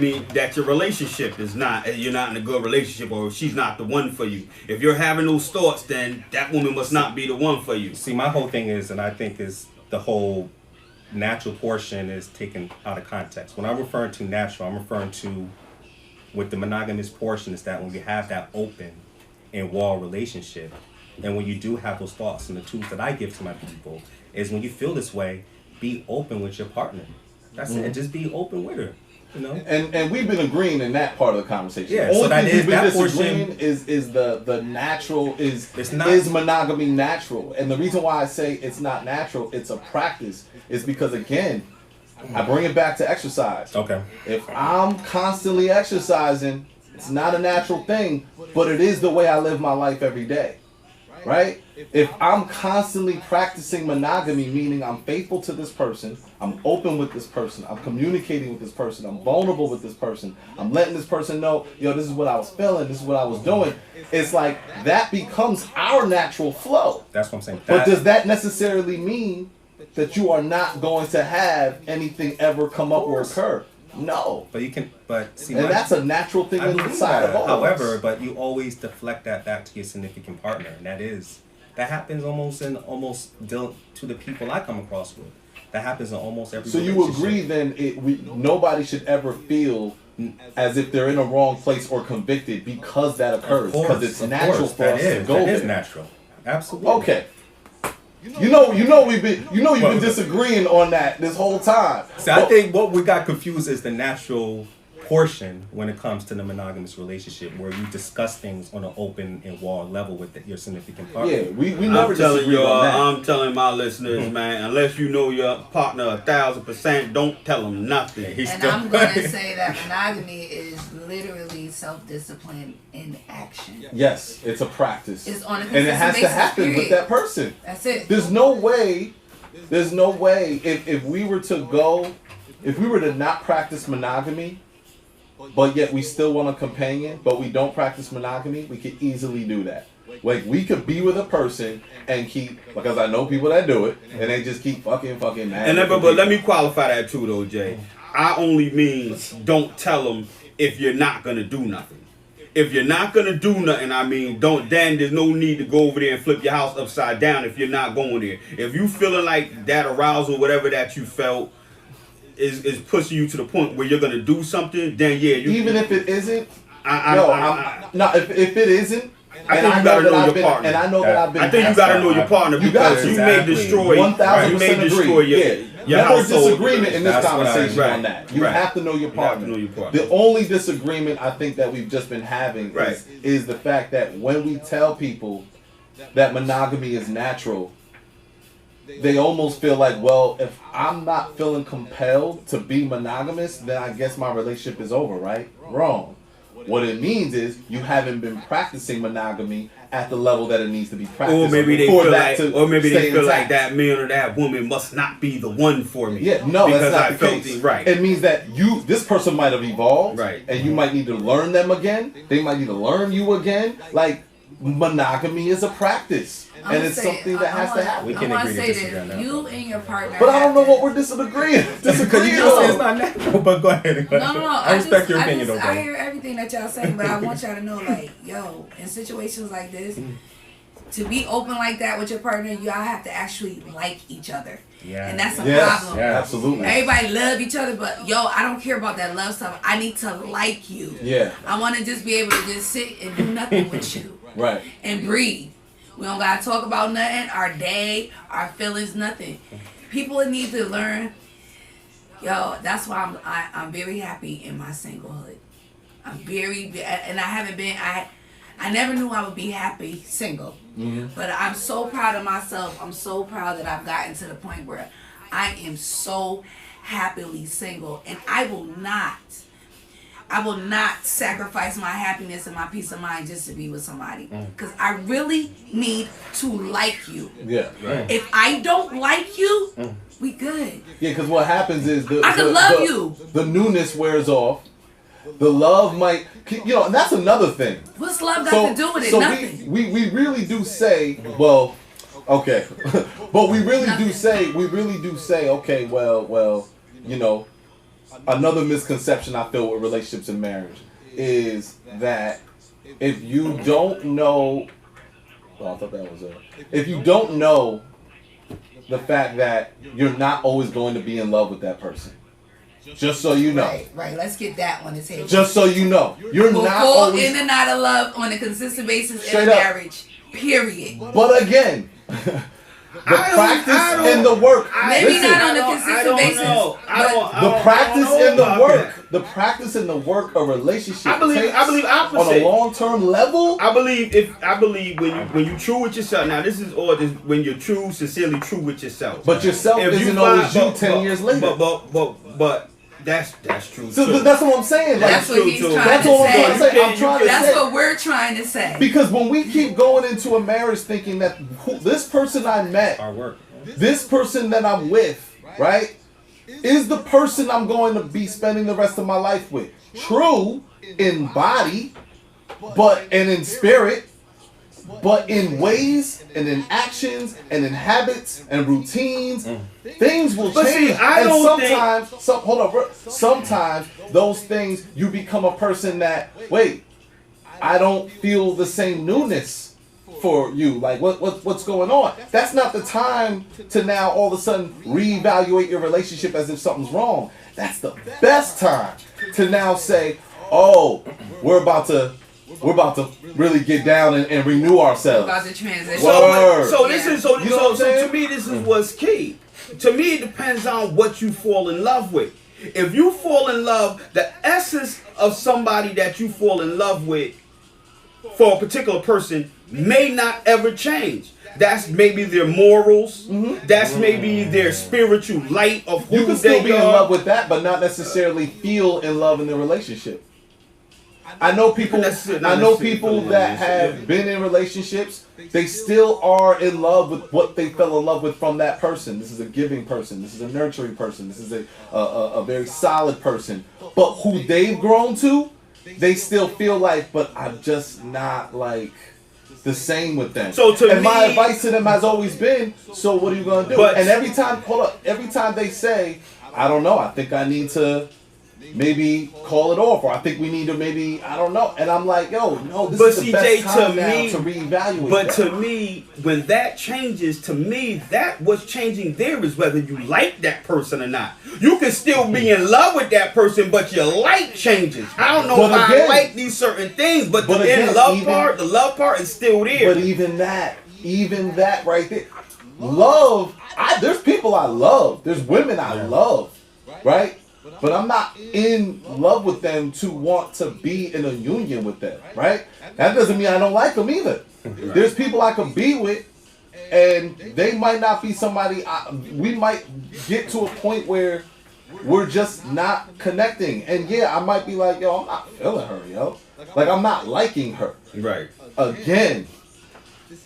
means that your relationship is not, you're not in a good relationship, or she's not the one for you. If you're having those thoughts, then that woman must not be the one for you. See, my whole thing is, and I think is the whole natural portion is taken out of context. When I'm referring to natural, I'm referring to with the monogamous portion is that when we have that open and wall relationship, and when you do have those thoughts, and the tools that I give to my people is when you feel this way, be open with your partner. That's it. Just be open with her. You know, and we've been agreeing in that part of the conversation. Yeah, the only so that thing is we've been that disagreeing portion is the natural it's not, is monogamy natural, and the reason why I say it's not natural, it's a practice, is because again, I bring it back to exercise. Okay. If I'm constantly exercising, it's not a natural thing, but it is the way I live my life every day. Right? If I'm constantly practicing monogamy, meaning I'm faithful to this person, I'm open with this person, I'm communicating with this person, I'm vulnerable with this person, I'm letting this person know, yo, this is what I was feeling, this is what I was doing. It's like that becomes our natural flow. That's what I'm saying. But does that necessarily mean that you are not going to have anything ever come up or occur? No. But you can, see, and that's a natural thing inside of all of us. However, but you always deflect that back to your significant partner, and that happens almost to the people I come across with. That happens in almost every. So you agree then? Nobody should ever feel as if they're in a wrong place or convicted because that occurs, because it's natural for us to go there. That is natural. Absolutely. Okay. You've been disagreeing on that this whole time. So I think what we got confused is the natural portion when it comes to the monogamous relationship, where you discuss things on an open and raw level with your significant partner. Yeah, we never disagree on that. I'm telling my listeners, man, unless you know your partner 1,000%, don't tell them nothing. I'm going to say that monogamy is literally self-discipline in action. Yes, it's a practice. It's on a consistent and it has to happen period. with that person. That's it. There's no way if we were to not practice monogamy, but yet we still want a companion, but we don't practice monogamy, we could easily do that. Like, we could be with a person and keep, because I know people that do it, and they just keep fucking mad. But let me qualify that too, though, Jay. I only mean don't tell them if you're not going to do nothing. If you're not going to do nothing, then there's no need to go over there and flip your house upside down if you're not going there. If you feeling like that arousal, whatever that you felt, is pushing you to the point where you're gonna do something, then yeah. Even if it isn't, if it isn't, I think you gotta know your partner. And I know that I've been. I think you gotta know your partner because you may destroy. 1,000% destroy your household. No disagreement in this conversation on that. You have to know your partner. The only disagreement I think that we've just been having is the fact that when we tell people that monogamy is natural, they almost feel like, well, if I'm not feeling compelled to be monogamous, then I guess my relationship is over, right? Wrong. What it means is you haven't been practicing monogamy at the level that it needs to be practiced. Or maybe they feel like that man or that woman must not be the one for me. Yeah, no, that's not the case. Right. It means that this person might have evolved, right, and you might need to learn them again. They might need to learn you again. Like, monogamy is a practice. And it's something that has to happen. We can agree to disagree on that. You and your partner. But I don't know what we're disagreeing on. Because you just say it's not natural. But go ahead. No. I respect your opinion, though. I hear everything that y'all saying, but I want y'all to know, like, yo, in situations like this, to be open like that with your partner, y'all have to actually like each other. Yeah. And that's a problem. Yeah, absolutely. Everybody love each other, but yo, I don't care about that love stuff. I need to like you. Yeah. I want to just be able to just sit and do nothing with you. Right. And breathe. We don't gotta talk about nothing, our day, our feelings, nothing. People need to learn. Yo, that's why I'm very happy in my singlehood. And I haven't been. I never knew I would be happy single. Mm-hmm. But I'm so proud of myself. I'm so proud that I've gotten to the point where I am so happily single, and I will not sacrifice my happiness and my peace of mind just to be with somebody. Because I really need to like you. Yeah, right. If I don't like you, we good. Yeah, because what happens is I can love you. The newness wears off. The love might, and that's another thing. What's love got to do with it? So nothing. We really do say, well, okay. But we really do say, okay, well, another misconception I feel with relationships and marriage is that if you don't know, if you don't know the fact that you're not always going to be in love with that person, just so you know. Right. Let's get that one to table. Just so you know, you're not always in and out of love on a consistent basis in a marriage. Period. But again, The practice and the work. Maybe not on a consistent basis. The practice and the work. The practice and the work of relationship. I believe opposite. On a long-term level. I believe when you true with yourself. Now this is all this when you're true, sincerely true with yourself. But yourself isn't always you 10 years later. But that's true. So too. That's what I'm saying. Like, that's what he's trying that's to what say. I'm trying to say. That's what we're trying to say. Because when we keep going into a marriage thinking that this person I met, this person that I'm with, right, is the person I'm going to be spending the rest of my life with. True in body, and in spirit, but in ways and in actions and in habits and routines, things will change. Sometimes those things you become a person that I don't feel the same newness for you. Like what's going on? That's not the time to now all of a sudden reevaluate your relationship as if something's wrong. That's the best time to now say, oh, we're about to really get down and renew ourselves. About the transition. So to me, this is what's key. To me, it depends on what you fall in love with. If you fall in love, the essence of somebody that you fall in love with for a particular person may not ever change. That's maybe their morals. That's maybe their spiritual light of who they are. You can still be in love with that, but not necessarily feel in love in the relationship. I know people that have been in relationships, they still are in love with what they fell in love with from that person. This is a giving person. This is a nurturing person. This is a very solid person. But who they've grown to, they still feel like, but I'm just not like the same with them. And my advice to them has always been, so what are you going to do? And every time they say, I don't know, I think I need to maybe call it off, or I think we need to maybe, I don't know. And I'm like, yo, no, this is the best time now to reevaluate. But to me, when that changes, to me, that what's changing there is whether you like that person or not. You can still be in love with that person, but your like changes. I don't know if I like these certain things, but the love part is still there. But even that right there, love, there's people I love. There's women I love, right? But I'm not in love with them to want to be in a union with them, right? That doesn't mean I don't like them either. There's people I can be with, and they might not be somebody, we might get to a point where we're just not connecting. And yeah, I might be like, yo, I'm not feeling her, yo. Like, I'm not liking her. Right. Again,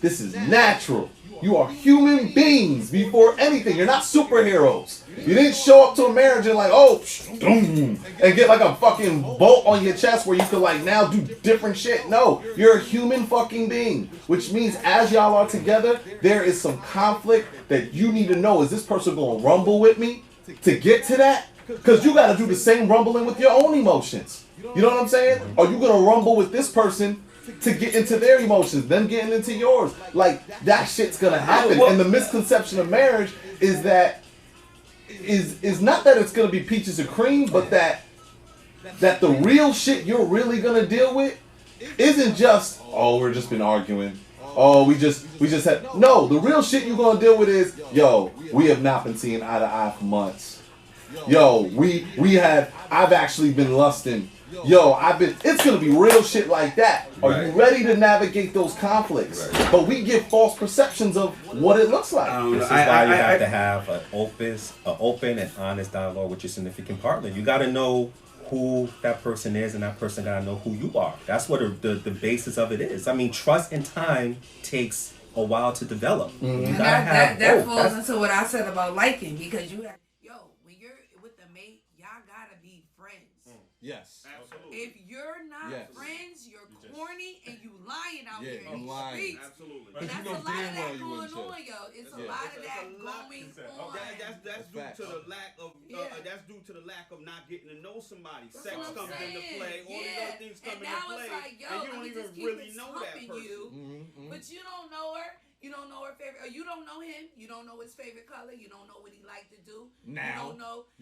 this is natural. You are human beings before anything. You're not superheroes. You didn't show up to a marriage and like, oh, and get like a fucking bolt on your chest where you could like now do different shit. No, you're a human fucking being, which means as y'all are together, there is some conflict that you need to know. Is this person going to rumble with me to get to that? Because you got to do the same rumbling with your own emotions. You know what I'm saying? Are you going to rumble with this person to get into their emotions, them getting into yours? Like, that shit's gonna happen. And the misconception of marriage is that is not that it's gonna be peaches and cream, but that the real shit you're really gonna deal with isn't just, oh, we're just been arguing. Oh, we just had, no, the real shit you're gonna deal with is, yo, we have not been seeing eye to eye for months. Yo, I've actually been lusting. Yo, it's gonna be real shit like that. Are you ready to navigate those conflicts? Right. But we give false perceptions of what it looks like. This is why you have to have an open and honest dialogue with your significant partner. You gotta know who that person is, and that person gotta know who you are. That's what the basis of it is. I mean, trust and time takes a while to develop. Mm-hmm. You gotta have that falls into what I said about liking, because when you're with the mate, y'all gotta be friends. Yes. If you're not friends, you're corny and you lying out here in the streets. Absolutely. And that's a lot of that going on, yo. It's a lot of that going on. That's due to the lack of that's due to the lack of not getting to know somebody. Sex comes into play, all these other things come into play, like, yo, and you don't even don't really know that person. You, but you don't know her. You don't know her favorite, or you don't know him. You don't know his favorite color. You don't know what he liked to do. Now, you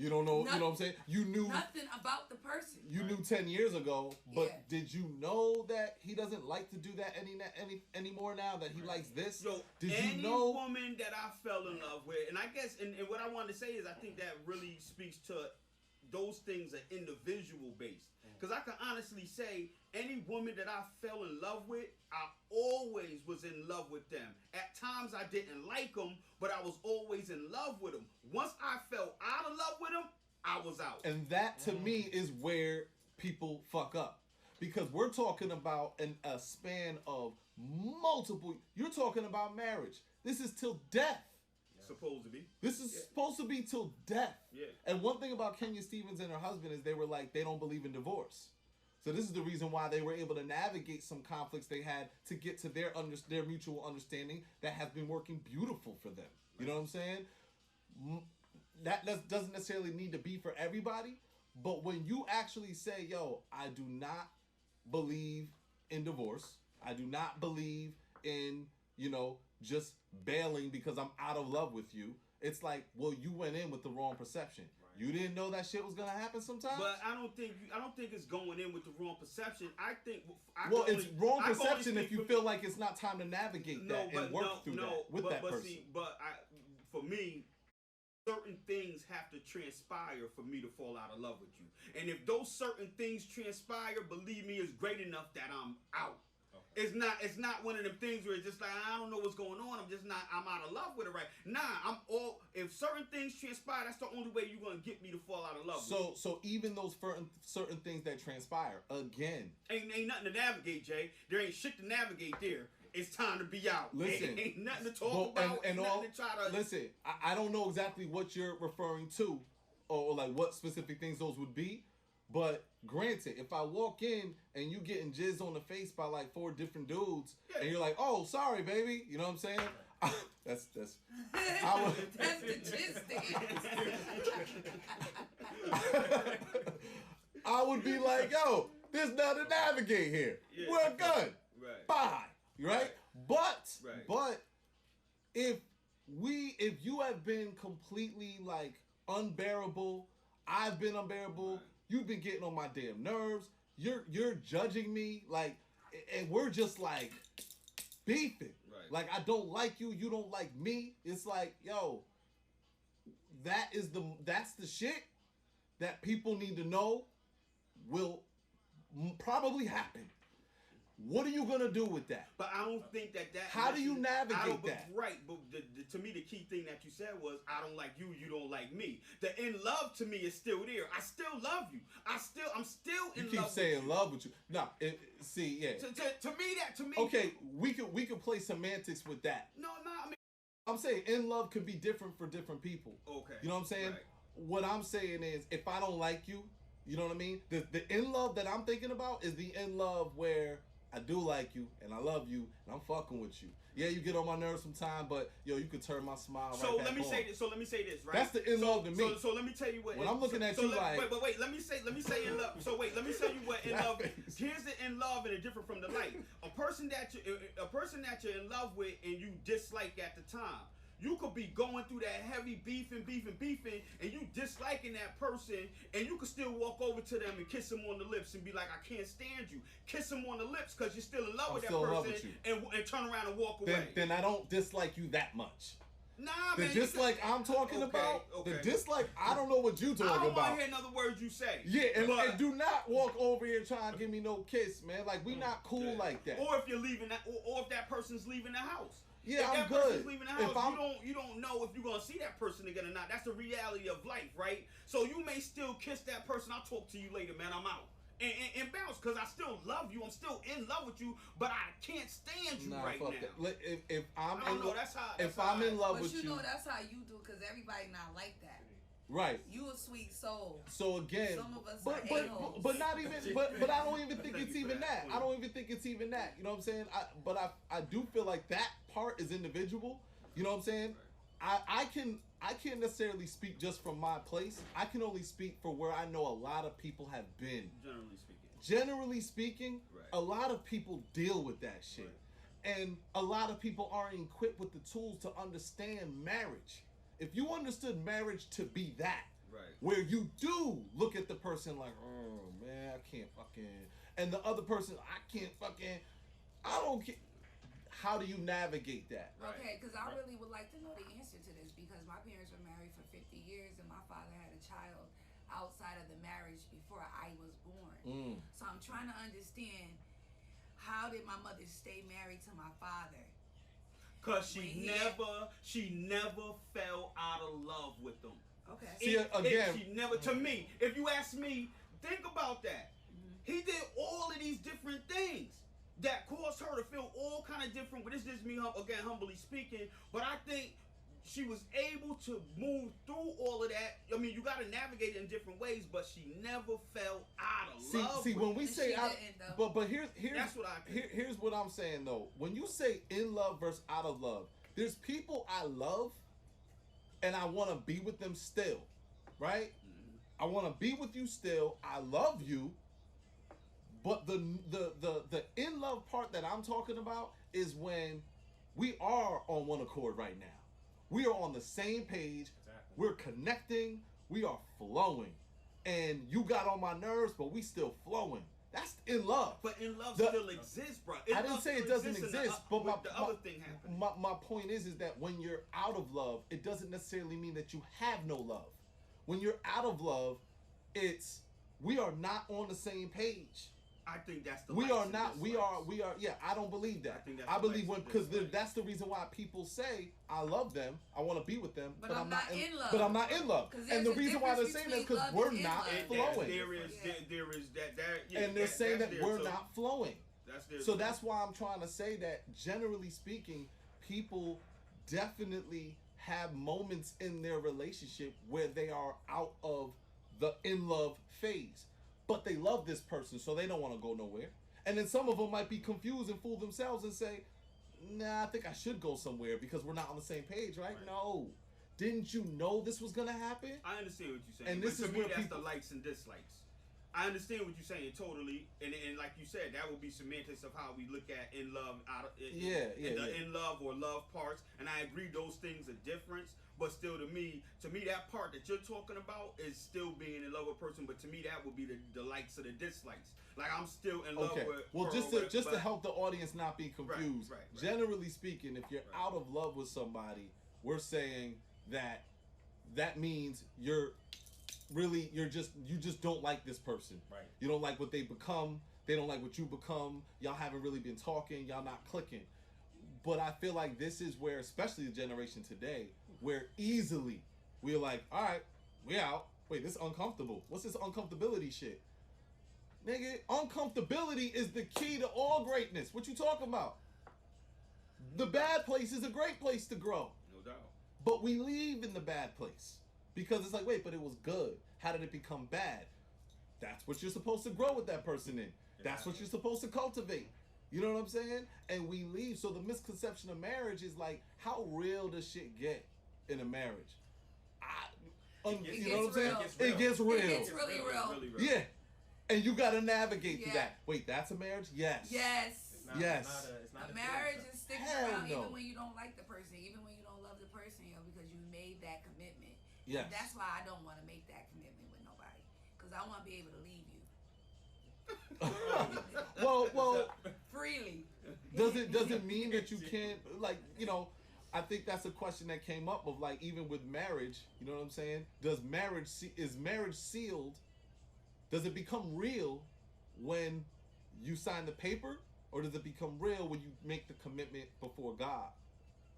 don't know. You know what I'm saying? You knew nothing about the person. You knew 10 years ago, but did you know that he doesn't like to do that anymore now? That he likes this? Yo, did you know? Woman that I fell in love with, and I guess, and what I wanted to say is, I think that really speaks to those things are individual based. Because I can honestly say, any woman that I fell in love with, I always was in love with them. At times I didn't like them, but I was always in love with them. Once I fell out of love with them, I was out. And that to me is where people fuck up. Because we're talking about a span of multiple, you're talking about marriage. This is till death. Supposed to be. This is supposed to be till death. Yeah. And one thing about Kenya Stevens and her husband is they were like, they don't believe in divorce. So this is the reason why they were able to navigate some conflicts they had to get to their mutual understanding that has been working beautiful for them. You know what I'm saying? That doesn't necessarily need to be for everybody. But when you actually say, yo, I do not believe in divorce. I do not believe in, just bailing because I'm out of love with you. It's like, well, you went in with the wrong perception. Right. You didn't know that shit was gonna happen sometimes. But I don't think it's going in with the wrong perception. I think it's wrong perception if you feel like it's not time to navigate that and work through that with that person. For me, certain things have to transpire for me to fall out of love with you. And if those certain things transpire, believe me, it's great enough that I'm out. Okay. It's not one of them things where it's just like, I don't know what's going on. I'm out of love with it, right? If certain things transpire, that's the only way you're going to get me to fall out of love with you. So even those certain things that transpire, again. Ain't nothing to navigate, Jay. There ain't shit to navigate there. It's time to be out. Listen. Ain't nothing to talk about. Nothing to try to... Listen, I don't know exactly what you're referring to or like what specific things those would be. But granted, if I walk in and you getting jizz on the face by like 4 different dudes, and you're like, "Oh, sorry, baby," you know what I'm saying? That's that's the jizz dance. I would be like, "Yo, there's nothing to navigate here. Yeah. We're good. Right. Bye." Right? But if you have been completely like unbearable, I've been unbearable. Right. You've been getting on my damn nerves. You're judging me, like, and we're just like beefing. Right. Like, I don't like you. You don't like me. It's like, yo, that's the shit that people need to know will probably happen. What are you gonna do with that? But I don't think that. How do you navigate that? Right, but to me, the key thing that you said was, I don't like you, you don't like me. The in love to me is still there. I still love you. I'm still in love. You keep saying love with you. No, see, yeah. To me. Okay, we could play semantics with that. No, I mean, I'm saying in love could be different for different people. Okay. You know what I'm saying? Right. What I'm saying is, if I don't like you, you know what I mean? The in love that I'm thinking about is the in love where I do like you and I love you and I'm fucking with you. Yeah, you get on my nerves sometimes, but yo, you could turn my smile right back on. So let me say this, right? That's the in love to me. So let me tell you what. When I'm looking at you like, wait. Let me say in love. So wait, let me tell you what in love. Here's the in love and it's different from the like. A person that you're in love with and you dislike at the time. You could be going through that heavy beefing, and you disliking that person, and you could still walk over to them and kiss them on the lips and be like, I can't stand you. Kiss them on the lips because you're still in love with that person, and turn around and walk away. Then I don't dislike you that much. Nah, the man. dislike I'm talking about, the dislike, I don't know what you talking about. I don't want to hear another word you say. Yeah, and do not walk over here trying to give me no kiss, man. Like, we not cool like that. Or if you're leaving that, or if that person's leaving the house. Yeah, if I'm good. Person's leaving the house, you don't know if you're gonna see that person again or not. That's the reality of life, right? So you may still kiss that person. I'll talk to you later, man. I'm out. And bounce, because I still love you. I'm still in love with you, but I can't stand you right now. If I'm in love with you, that's how you do, because everybody not like that. Right. You a sweet soul. So again, some of us but not even. But I don't even think it's even that. I don't even think it's even that. You know what I'm saying? I do feel like that part is individual. You know what I'm saying? I can't necessarily speak just from my place. I can only speak for where I know a lot of people have been. Generally speaking. generally speaking, a lot of people deal with that shit. And a lot of people aren't equipped with the tools to understand marriage. If you understood marriage to be that, where you do look at the person like, oh man, I can't fucking, and the other person, I can't fucking, I don't care. How do you navigate that? Okay, because I really would like to know the answer to this, because my parents were married for 50 years and my father had a child outside of the marriage before I was born. So I'm trying to understand, how did my mother stay married to my father? Cause she never fell out of love with them. Okay. See, again, she never. To me, if you ask me, think about that. He did all of these different things that caused her to feel all kind of different. But it's just me, again, humbly speaking. But I think she was able to move through all of that. I mean, you got to navigate it in different ways, but she never fell out of love. See, when we say out, but here's that's what I think. Here's what I'm saying though. When you say in love versus out of love, there's people I love, and I want to be with them still, right? I want to be with you still. I love you, but the in love part that I'm talking about is when we are on one accord right now. We are on the same page. Exactly. We're connecting. We are flowing. And you got on my nerves, but we still flowing. That's in love. But in love still exists, bro. I didn't say it doesn't exist, but the other thing happened. My point is that when you're out of love, it doesn't necessarily mean that you have no love. When you're out of love, it's we are not on the same page. I think that's the. We are not. We are. Yeah, I don't believe that. I believe that's the reason why people say I love them. I want to be with them, but I'm not in love. But I'm not in love. And the reason why they're saying that is because we're not flowing. There is that. And they're saying that we're not flowing. So that's why I'm trying to say that, generally speaking, people definitely have moments in their relationship where they are out of the in love phase. But they love this person, so they don't want to go nowhere. And then some of them might be confused and fool themselves and say, nah, I think I should go somewhere because we're not on the same page, right? No. Didn't you know this was going to happen? I understand what you're saying. And this is where that's the likes and dislikes. I understand what you're saying totally. And like you said, that would be semantics of how we look at in love, in love or love parts. And I agree those things are different. But still, to me, that part that you're talking about is still being in love with a person. But to me, that would be the likes or the dislikes. Like, I'm still in love with. Well, just to help the audience not be confused. Right. Generally speaking, if you're out of love with somebody, we're saying that means you just don't like this person. Right. You don't like what they become. They don't like what you become. Y'all haven't really been talking. Y'all not clicking. But I feel like this is where, especially the generation today, where easily we're like, all right, we out. Wait, this is uncomfortable. What's this uncomfortability shit? Nigga, uncomfortability is the key to all greatness. What you talking about? The bad place is a great place to grow. No doubt. But we leave in the bad place. Because it's like, wait, but it was good. How did it become bad? That's what you're supposed to grow with that person in. That's what you're supposed to cultivate. You know what I'm saying? And we leave. So the misconception of marriage is like, how real does shit get in a marriage? You know what I'm saying? It gets real. It gets really real. Really real. Yeah. And you got to navigate through that. Wait, that's a marriage? Yes. Yes. It's not a marriage is sticking around no. even when you don't like the person, even when you don't love the person, because you made that commitment. Yes. And that's why I don't want to make that commitment with nobody, because I want to be able to leave you. well, freely. Does it mean that you can't, like, I think that's a question that came up of, like, even with marriage, you know what I'm saying? Is marriage sealed? Does it become real when you sign the paper, or does it become real when you make the commitment before God?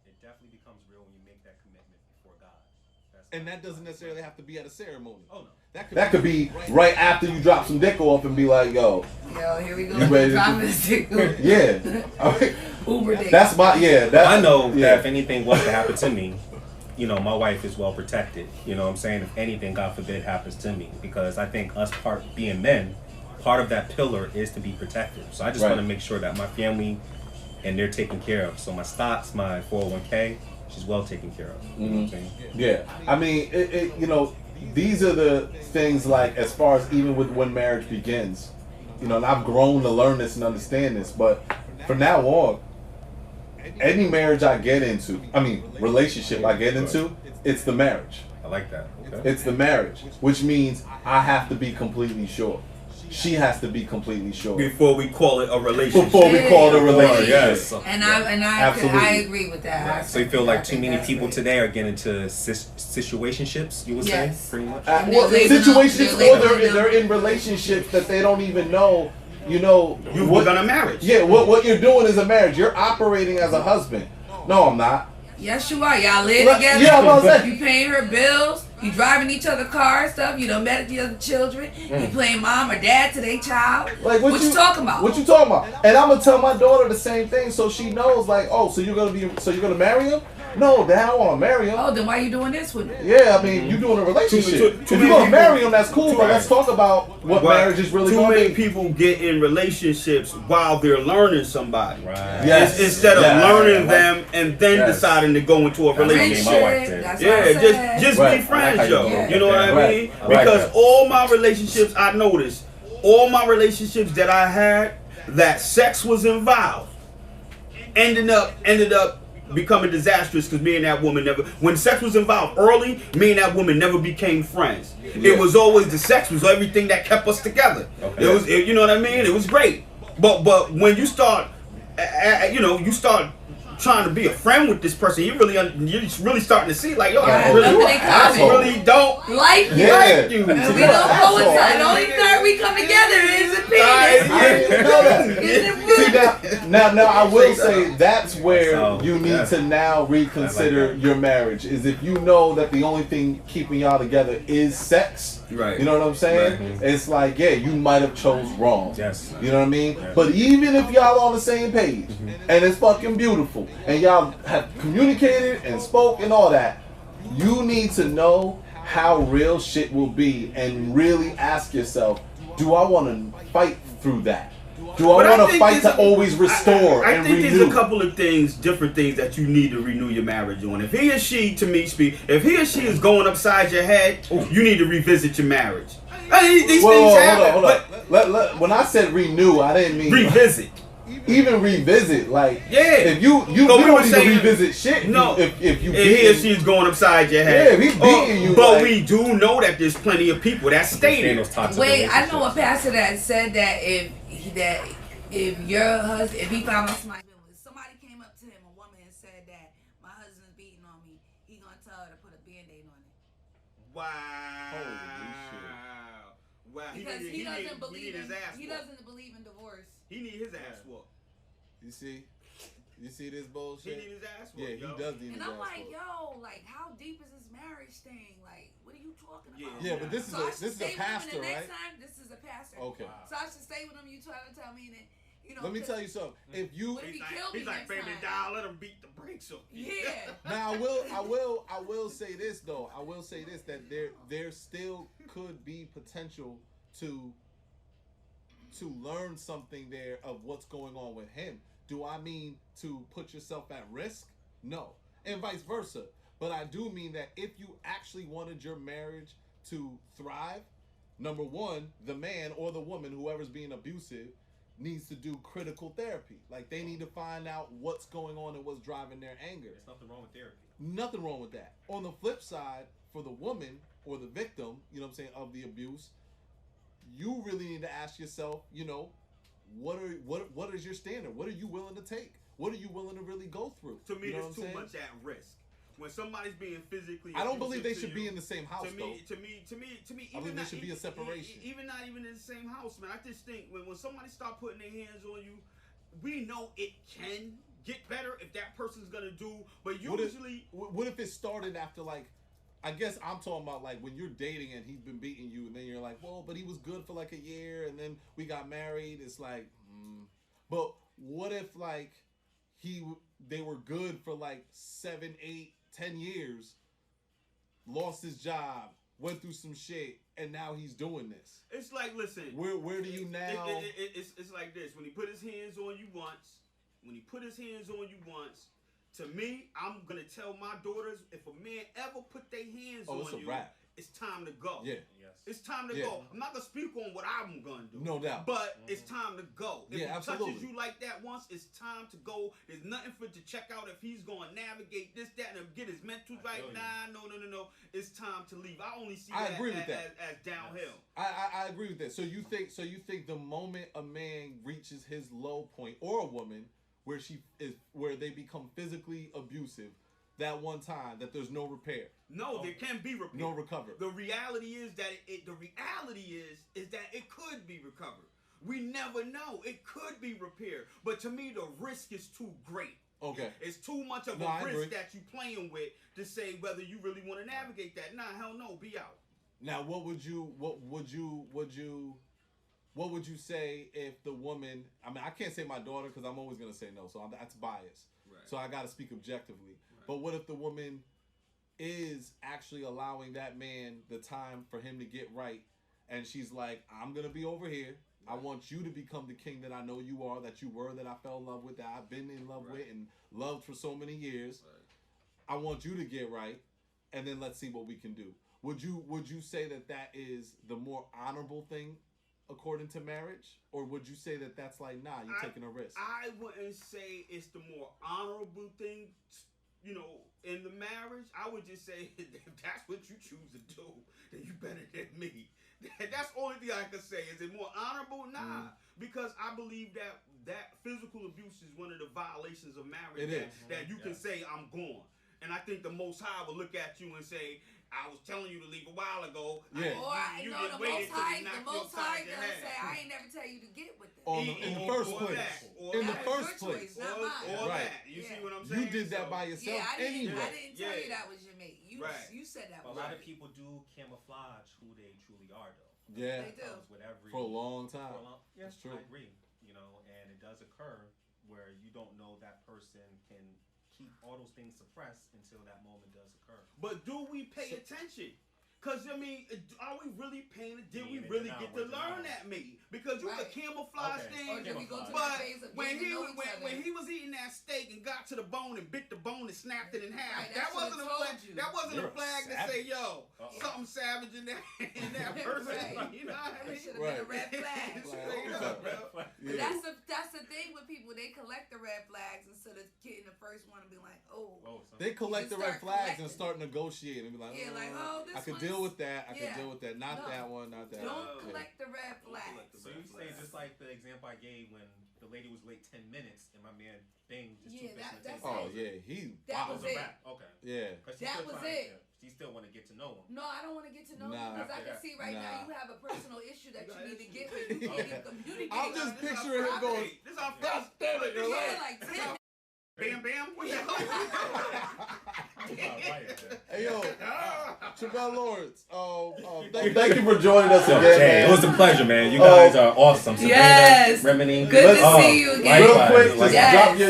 It definitely becomes real when you make that commitment before God. And that doesn't necessarily have to be at a ceremony. Oh no. That could be right after you drop some dick off and be like, yo, here we go. You ready dropping this dick off. Yeah. Uber dick. That's my I know that if anything was to happen to me, my wife is well protected. You know what I'm saying? If anything, God forbid, happens to me, because I think us being men, part of that pillar is to be protected. So I just want to make sure that my family and they're taken care of. So my stocks, my 401k, she's well taken care of. You know what I'm saying? Yeah. I mean, these are the things, like, as far as even with when marriage begins, you know, and I've grown to learn this and understand this, but from now on, any marriage I get into, relationship I get into, it's the marriage. I like that. Okay. It's the marriage, which means I have to be completely sure. She has to be completely sure before we call it a relationship. Before we call it a relationship, yes. And I agree with that. Right. So you feel like too many people today are getting into situationships? You would say, pretty much. Situationships, or they're in relationships that they don't even know. You know, we're gonna marriage. Yeah, what you're doing is a marriage. You're operating as a husband. No, I'm not. Yes, you are. Y'all live together. Yeah, I'm about to say. You paying her bills. You driving each other cars, stuff. You done met the other children. You playing mom or dad to their child. Like what you talking about? What you talking about? And I'm gonna tell my daughter the same thing, so she knows. Like, oh, so you're gonna marry him? No, Dad, I don't want to marry him. Oh, then why you doing this with me? Yeah, I mean, you doing a relationship. If you're gonna marry him, that's cool. But let's talk about what marriage is really going to be. Too many people get in relationships while they're learning somebody. Right. Yes. Instead of learning them and then deciding to go into a relationship. Just be friends, yo. You know what I mean? Because all my relationships, I noticed, all my relationships that I had, that sex was involved, ended up becoming disastrous because me and that woman never, when sex was involved early, me and that woman never became friends. It was always the sex was everything that kept us together. It was, you know what I mean? It was great. But when you start, you start trying to be a friend with this person, you're really starting to see like, yo, I really don't like you. We don't coincide. The only time we come together is a penis. Now I will say that's where you need to now reconsider your marriage. Is if you know that the only thing keeping y'all together is sex. Right. You know what I'm saying? Right. It's like, yeah, you might have chose wrong. Yes. You know what I mean? Yes. But even if y'all on the same page and it's fucking beautiful and y'all have communicated and spoke and all that, you need to know how real shit will be and really ask yourself, do I want to fight through that? Do I want to fight to always restore and renew? I think there's a couple of different things that you need to renew your marriage on. If he or she, to me, if he or she is going upside your head, you need to revisit your marriage. These things happen. Hold on. When I said renew, I didn't mean revisit. Even revisit, like if you don't need to revisit shit. No, if he or she is going upside your head, yeah, if he's beating you. But we do know that there's plenty of people that stay there. Wait, I know a pastor that said that if your husband, if he found out somebody came up to him, a woman, and said that my husband's beating on me, he gonna tell her to put a Band-Aid on it. Wow. Holy shit. Wow. Because he doesn't believe in divorce. He need his ass whooped. You see this bullshit? He need his ass whooped. Yeah, he does need his ass whooped. And I'm like, yo, like, how deep is this marriage thing? Like, what are you talking about? Yeah, but this is a pastor, right? Next time, this is a pastor. Okay. So I should stay with him. You try to tell me that. You know, let me tell you something. If you, he's like, baby, doll, let him beat the brakes on you. Yeah. Now I will say this though. I will say this, that there still could be potential to learn something there of what's going on with him. Do I mean to put yourself at risk? No, and vice versa. But I do mean that if you actually wanted your marriage to thrive, number one, the man or the woman, whoever's being abusive, needs to do critical therapy. Like, they need to find out what's going on and what's driving their anger. There's nothing wrong with therapy. Nothing wrong with that. On the flip side, for the woman or the victim, you know what I'm saying, of the abuse, you really need to ask yourself, you know, what is your standard? What are you willing to take? What are you willing to really go through? To me, there's too much at risk. When somebody's being physically, I don't believe they should be in the same house. To me, I believe there should be a separation. Even not even in the same house, man. I just think when somebody start putting their hands on you, we know it can get better if that person's gonna do. But usually, what if it started after, like, I guess I'm talking about like when you're dating and he's been beating you, and then you're like, well, but he was good for like a year, and then we got married. It's like, but what if like they were good for like 7, 8, 10 years, lost his job, went through some shit, and now he's doing this. It's like, listen, where do you now? It's like this. When he put his hands on you once, to me, I'm gonna tell my daughters, if a man ever put their hands on you, it's time to go. Yeah. It's time to go. I'm not gonna speak on what I'm gonna do. No doubt. But it's time to go. If he absolutely. touches you like that once, it's time to go. There's nothing for to check out if he's gonna navigate this, that, and get his mentals right. Nah, no. It's time to leave. I only see that as downhill. I agree with that. So you think the moment a man reaches his low point, or a woman, where they become physically abusive, that one time, that there's no repair. No, there can be repair. No recovery. The reality is that is that it could be recovered. We never know. It could be repaired. But to me, the risk is too great. Okay. It's too much of a risk that you playing with to say whether you really want to navigate that. Nah, hell no, be out. Now, what would you say if the woman? I mean, I can't say my daughter because I'm always gonna say no, so that's bias. Right. So I got to speak objectively. Right. But what if the woman is actually allowing that man the time for him to get right, and she's like, I'm gonna be over here. Right. I want you to become the king that I know you are, that you were, that I fell in love with, that I've been in love with and loved for so many years. Right. I want you to get right, and then let's see what we can do. Would you say that is the more honorable thing according to marriage, or would you say that that's like, nah, you're taking a risk? I wouldn't say it's the more honorable thing, in the marriage. I would just say if that's what you choose to do, then you better than me. That's the only thing I can say. Is it more honorable? Nah, because I believe that physical abuse is one of the violations of marriage. That you can say I'm gone, and I think the Most High will look at you and say, I was telling you to leave a while ago. Yeah. The Most High gonna say, I ain't never tell you to get with it. In the first place. In the first place. Or that. You see what I'm saying? You did that by yourself anyway. I didn't tell you that was your mate. You said that was a lot of people do camouflage who they truly are, though. Yeah. They do. For a long time. Yes, true. I agree. And it does occur where you don't know that person can keep all those things suppressed until that moment does occur. But do we pay attention? Because, are we really paying it? Did we really get to learn that, me? Because you could camouflage things. But when he was eating that steak and got to the bone and bit the bone and snapped it in half, that wasn't a flag to say, yo, something savage in that person. You know what I mean? Should have been a red flag. That's the thing with people. They collect the red flags instead of getting the first one and be like, they collect the red flags and start negotiating and be like, this I could deal with that. I could deal with that. Not that one. Not that. Don't collect the red flags. So you say just like the example I gave when the lady was late 10 minutes and my man bang just 2 minutes. That was it. Okay. Yeah. That was it. She still want to get to know him. No, I don't want to get to know him because I can see right now you have a personal issue that you need to get with. You can't even communicate. I'm just picturing him going, this is our first date. Like 10. Bam, bam. What the hell? Hey, yo, Treamell Lawrence. Thank you for joining us again. Jay, it was a pleasure, man. You guys are awesome. Yes. Remedy. Good to see you again. Real quick,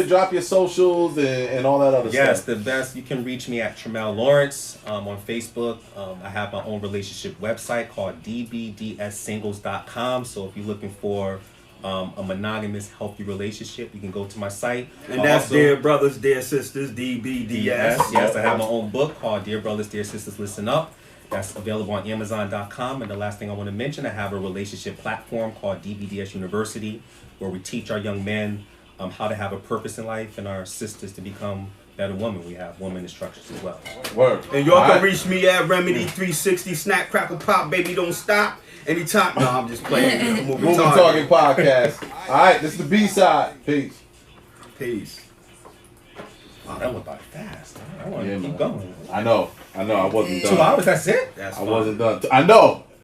drop your socials and all that other stuff. Yes, the best. You can reach me at Treamell Lawrence on Facebook. I have my own relationship website called dbdssingles.com. So if you're looking for a monogamous, healthy relationship, you can go to my site. And that's also, Dear Brothers, Dear Sisters, DBDS. Yes, I have my own book called Dear Brothers, Dear Sisters, Listen Up. That's available on Amazon.com. And the last thing I want to mention, I have a relationship platform called DBDS University, where we teach our young men how to have a purpose in life and our sisters to become better women. We have women instructions as well. Word. And y'all can reach me at Remedy 360, Snack, Crackle, Pop, Baby Don't Stop. Anytime. No, I'm just playing. Movie Talking Podcast. All right, this is the B-side. Peace. Peace. Wow, that went by fast. I want to keep going. I know. I wasn't done. 2 hours, that's it? I wasn't done. I know.